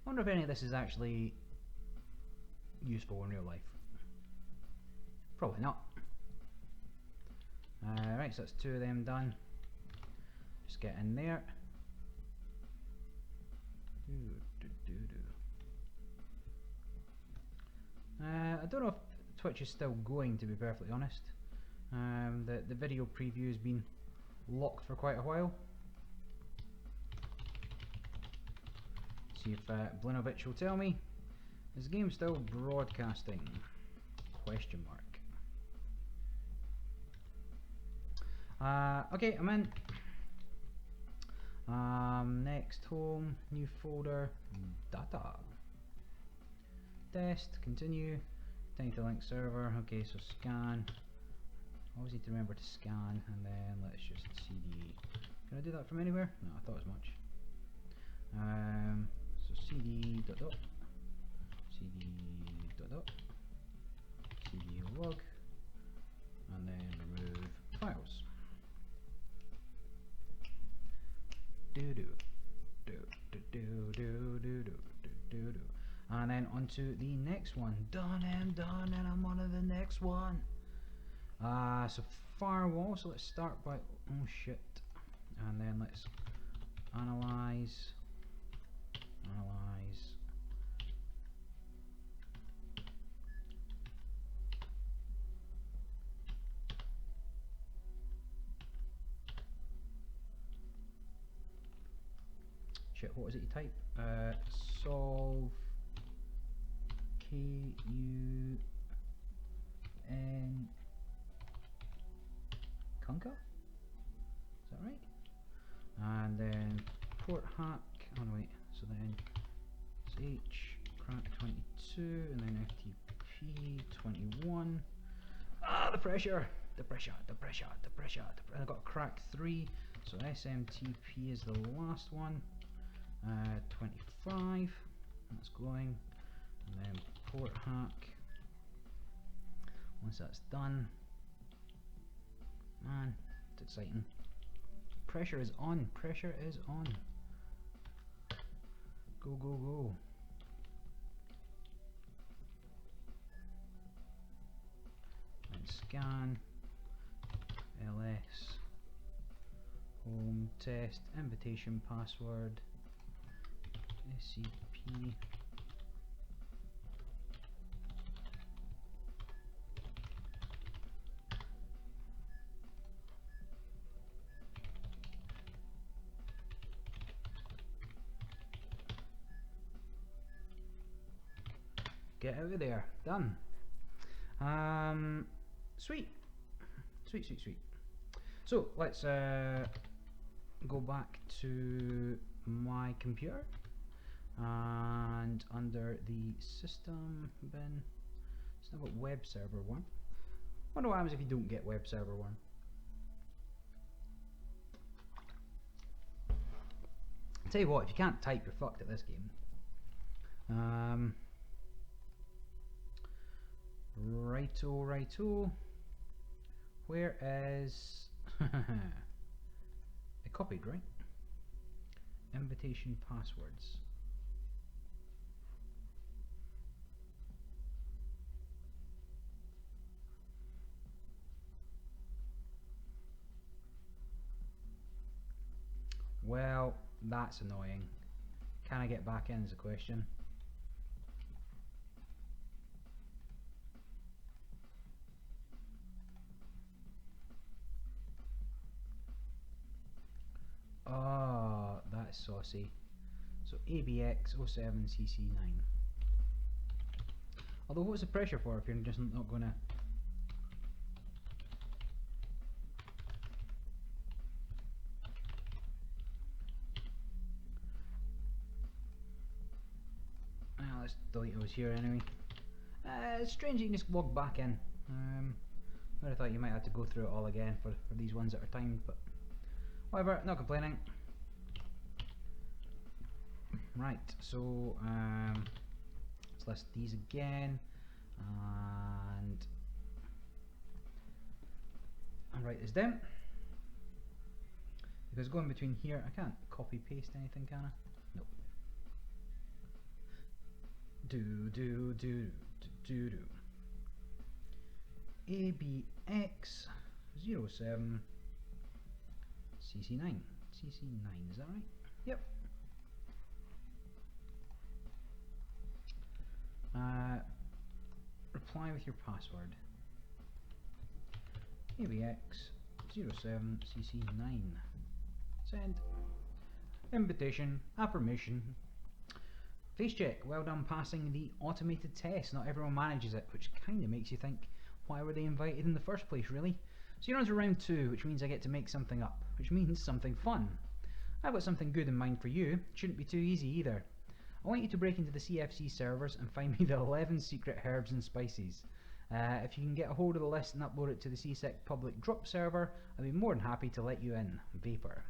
I wonder if any of this is actually useful in real life. Probably not. Right, so that's 2 of them done. Just get in there. I don't know if Twitch is still going, to be perfectly honest. The video preview has been locked for quite a while. See if Blinovich will tell me. Is the game still broadcasting? Question mark. Okay, I'm in. Next, home, new folder, data. Test, continue. Time to link server. Okay, so scan. Always need to remember to scan, and then let's just cd Can I do that from anywhere? No, I thought as much. So cd dot dot cd dot dot cd log, and then remove files. Do do do do do do do do do do. And then onto the next one. Done, and I'm on to the next one. So firewall. So let's start by and then let's analyze. Shit, what was it you type? Solve KUN Conquer? Is that right? And then port hack. Oh no, wait. So then it's H crack 22 and then FTP 21. Ah, the pressure! The pressure! I got crack 3. So SMTP is the last one. 25. That's going. And then port hack. Once that's done, man, it's exciting. Pressure is on. Pressure is on. Go go go. And scan. LS. Home test. Invitation password. SCP. Get out of there. Done. Sweet. So let's go back to my computer, and under the system bin, it's now got web server 1. Wonder what happens if you don't get web server 1. Tell you what, if you can't type, you're fucked at this game. Righto. Where is I copied, right? Invitation passwords. Well, that's annoying. Can I get back in is the question. Oh, that's saucy. So ABX07CC9. Although what's the pressure for if you're just not gonna... Let's delete those here anyway. It's strange you can just log back in. I would have thought you might have to go through it all again for these ones that are timed, but whatever, not complaining. Right, so let's list these again, and I'll write this down, because going between here I can't copy paste anything, can I? Nope. Do ABX07 CC9. CC9, is that right? Yep. Reply with your password. ABX07 CC9. Send. Invitation. Affirmation. Face check. Well done passing the automated test. Not everyone manages it, which kind of makes you think, why were they invited in the first place, really? So you're on to round 2, which means I get to make something up, which means something fun. I've got something good in mind for you. It shouldn't be too easy either. I want you to break into the CFC servers and find me the 11 secret herbs and spices. If you can get a hold of the list and upload it to the CSEC public drop server, I'll be more than happy to let you in. Vapor.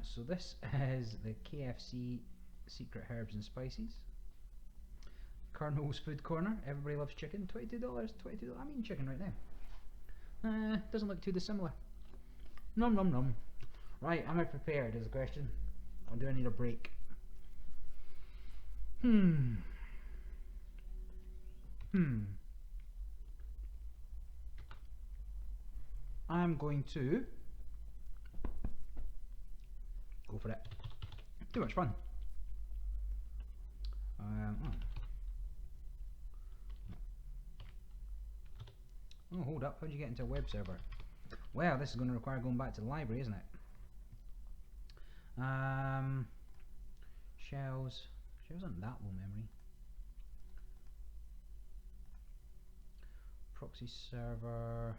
So this is the KFC Secret Herbs and Spices. Colonel's Food Corner. Everybody loves chicken. $22. $22. I'm eating chicken right now. Doesn't look too dissimilar. Nom nom nom. Right, am I prepared is the question. Or do I need a break? I'm going to go for it. Too much fun. Oh, hold up. How'd you get into a web server? Well, this is going to require going back to the library, isn't it? Shells. Shells aren't that low memory. Proxy server.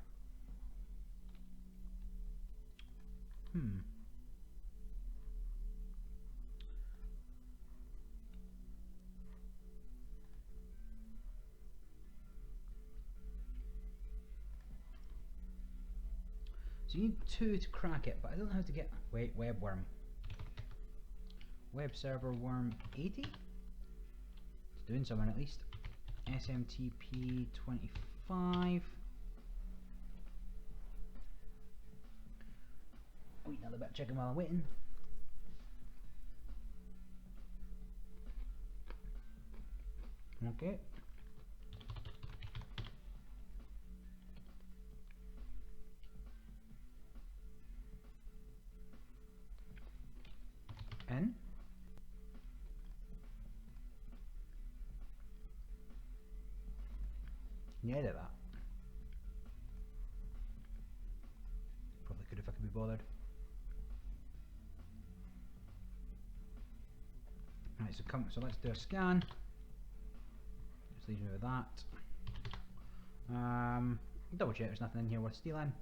So you need 2 to crack it, but I don't know how to get. Wait, web worm. Web server worm 80. It's doing something at least. SMTP 25. Wait another bit of chicken while I'm waiting. Okay. In. Can you edit that? Probably could if I could be bothered. Right, so let's do a scan. Just leave me with that. Double check there's nothing in here worth stealing.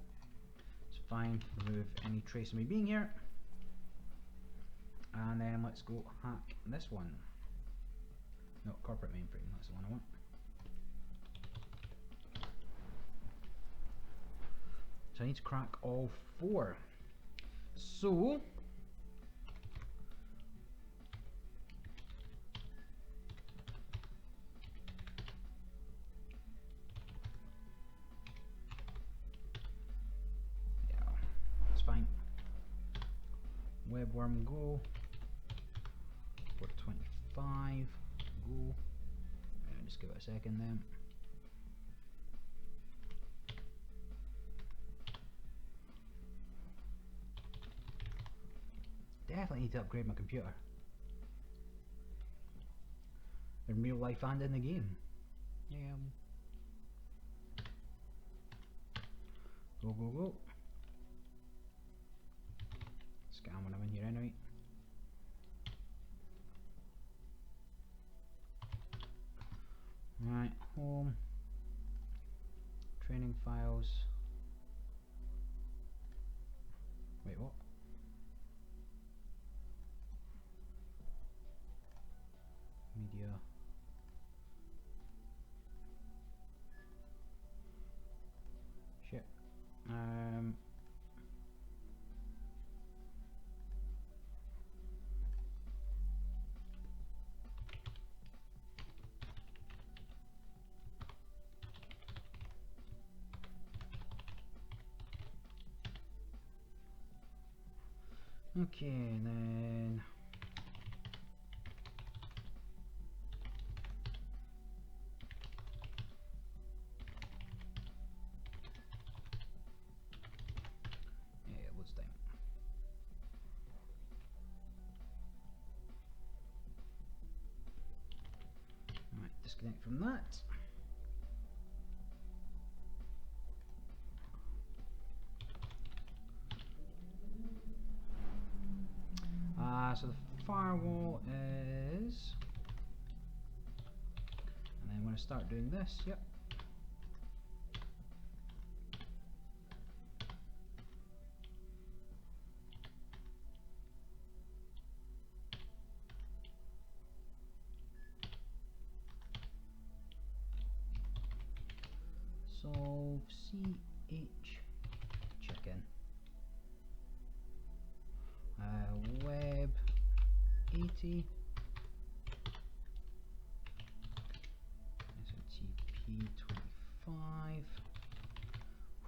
It's fine. Remove any trace of me being here. And then let's go hack this one. No, corporate mainframe, that's the one I want. So I need to crack all 4. So yeah, that's fine. Webworm go. 425 go. Just give it a second then. Definitely need to upgrade my computer. In real life and in the game. Yeah. Go, go, go. Scan when I'm in here anyway. Right, home. Training files. Wait, what? Media. Shit. Okay, then. Yeah, it was time. Right, disconnect from that. So the firewall is, and then when I start doing this, yep. Solve CH chicken. quality. SOTP25.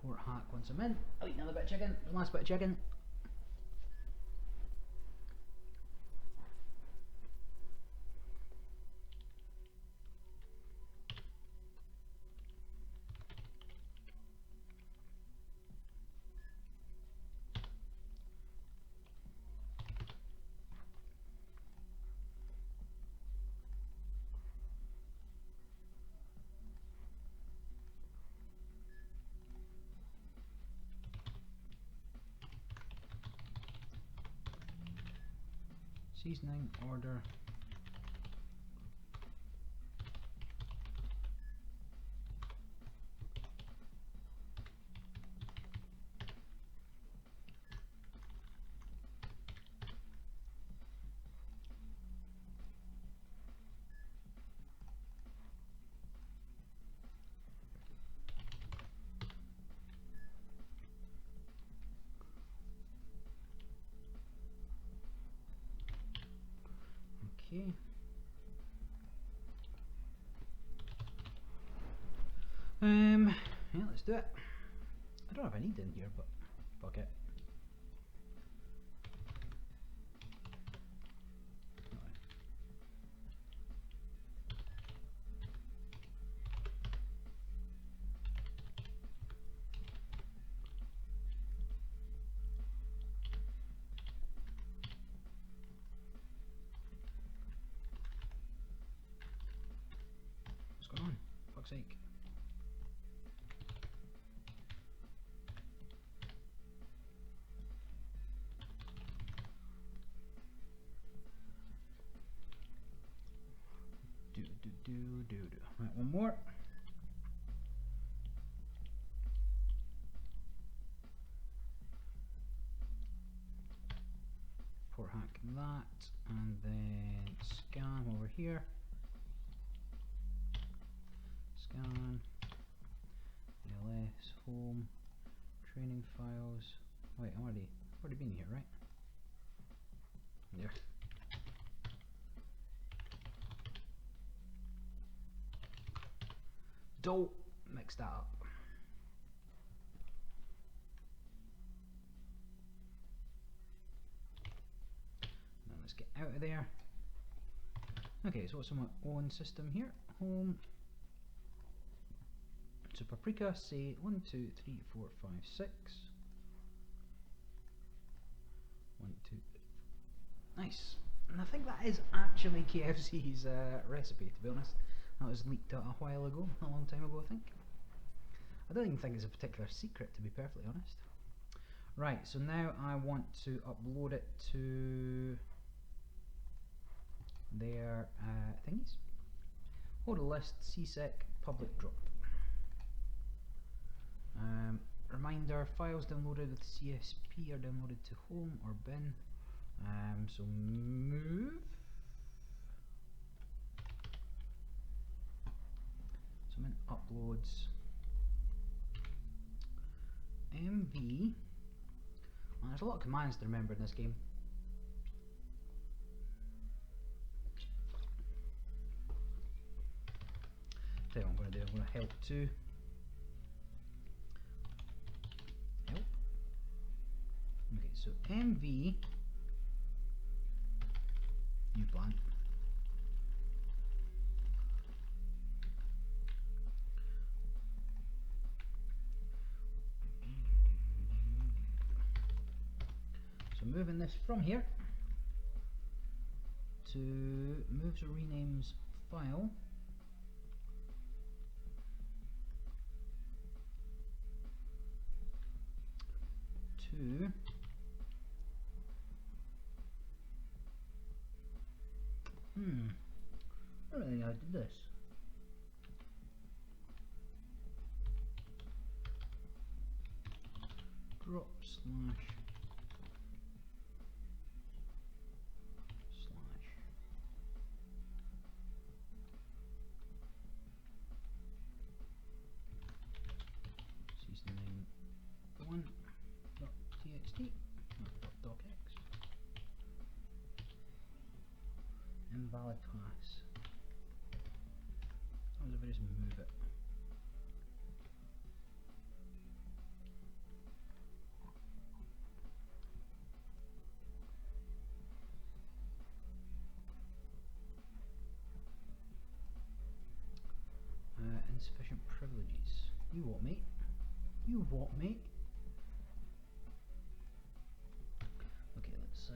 Port hack once I'm in. I'll eat another bit of chicken. The last bit of chicken. Seasoning order. Okay. Yeah, let's do it. I don't know if I need in here, but fuck it. What's going on? Fuck's sake. Right, one more. Port hack that, and then scan over here. Scan. LS home. Training files. Wait, I've already been here, right? There. Don't mix that up. Now let's get out of there. Okay, so what's on my own system here? Home. So paprika, say 1, 2, 3, 4, 5, 6. 1, 2. Nice. And I think that is actually KFC's recipe, to be honest. That was leaked out a while ago, a long time ago I think. I don't even think it's a particular secret, to be perfectly honest. Right, so now I want to upload it to their thingies. Order list, CSEC, public drop. Reminder, files downloaded with CSP are downloaded to home or bin. So move. So I'm in uploads. MV. Well, there's a lot of commands to remember in this game. Tell you what I'm going to do. I'm going to help to help. Okay, so MV new plant. So moving this from here to moves or renames file to I don't think I did this. Drop slash seasoning 1.txt, not .docx. valid pass. As long as if I just move it. Insufficient privileges. You what, mate? You what, mate? Okay, let's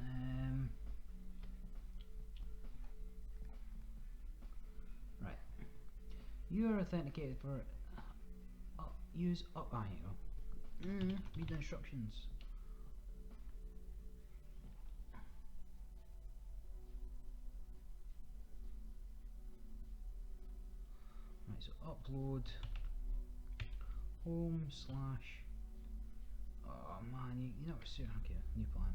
right. You are authenticated for use here you go. Read the instructions. Right, so upload home slash. Oh man, you know what? Okay, new plan.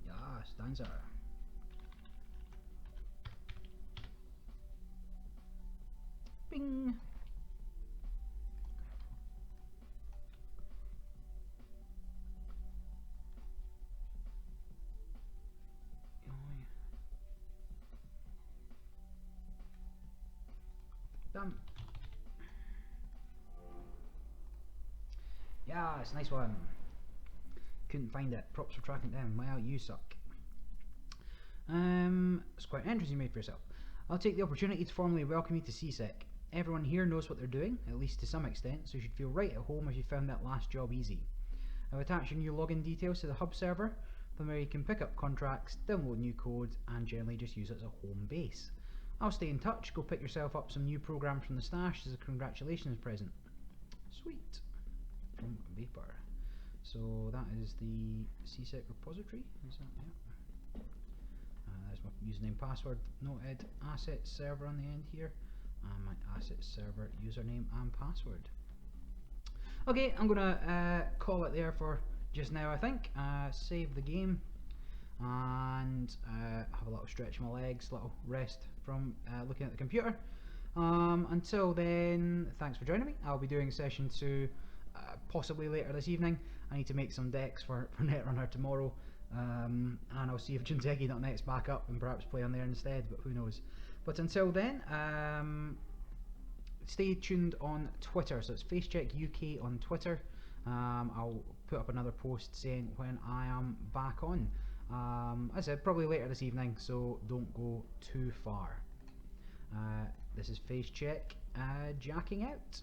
Yes, dancer. Bing. Done. Yeah, it's a nice one. Couldn't find it. Props for tracking it down. Well, you suck. It's quite interesting you made for yourself. I'll take the opportunity to formally welcome you to CSEC. Everyone here knows what they're doing, at least to some extent, so you should feel right at home if you found that last job easy. I've attached your new login details to the hub server, from where you can pick up contracts, download new code, and generally just use it as a home base. I'll stay in touch. Go pick yourself up some new programs from the stash as a congratulations present. Sweet. From Vapor. So that is the CSEC repository. Is that, yeah. There's my username, password, noted, asset server on the end here, and my asset server username and password. Okay, I'm gonna call it there for just now, I think. Save the game and have a little stretch of my legs, little rest from looking at the computer. Until then, thanks for joining me. I'll be doing session 2 possibly later this evening. I need to make some decks for Netrunner tomorrow, and I'll see if Jinteki.net's back up and perhaps play on there instead, but who knows. But until then, stay tuned on Twitter, so it's FaceCheck UK on Twitter. I'll put up another post saying when I am back on. As I said, probably later this evening, so don't go too far. This is FaceCheck, jacking out.